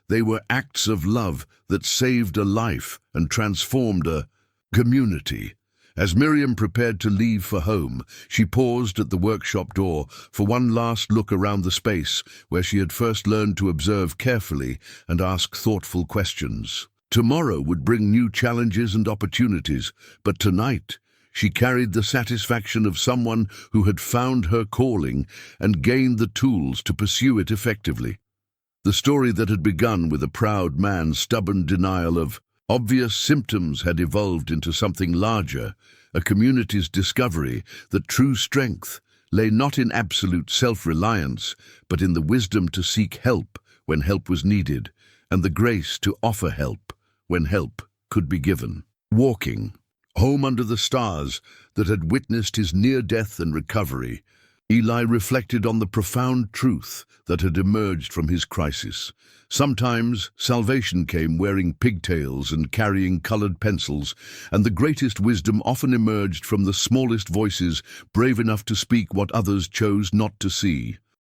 They were acts of love that saved a life and transformed a community." As Miriam prepared to leave for home, she paused at the workshop door for one last look around the space where she had first learned to observe carefully and ask thoughtful questions. Tomorrow would bring new challenges and opportunities, but tonight she carried the satisfaction of someone who had found her calling and gained the tools to pursue it effectively. The story that had begun with a proud man's stubborn denial of obvious symptoms had evolved into something larger, a community's discovery that true strength lay not in absolute self-reliance, but in the wisdom to seek help when help was needed, and the grace to offer help when help could be given. Walking home under the stars that had witnessed his near-death and recovery, Eli reflected on the profound truth that had emerged from his crisis. Sometimes salvation came wearing pigtails and carrying colored pencils, and the greatest wisdom often emerged from the smallest voices brave enough to speak what others chose not to see.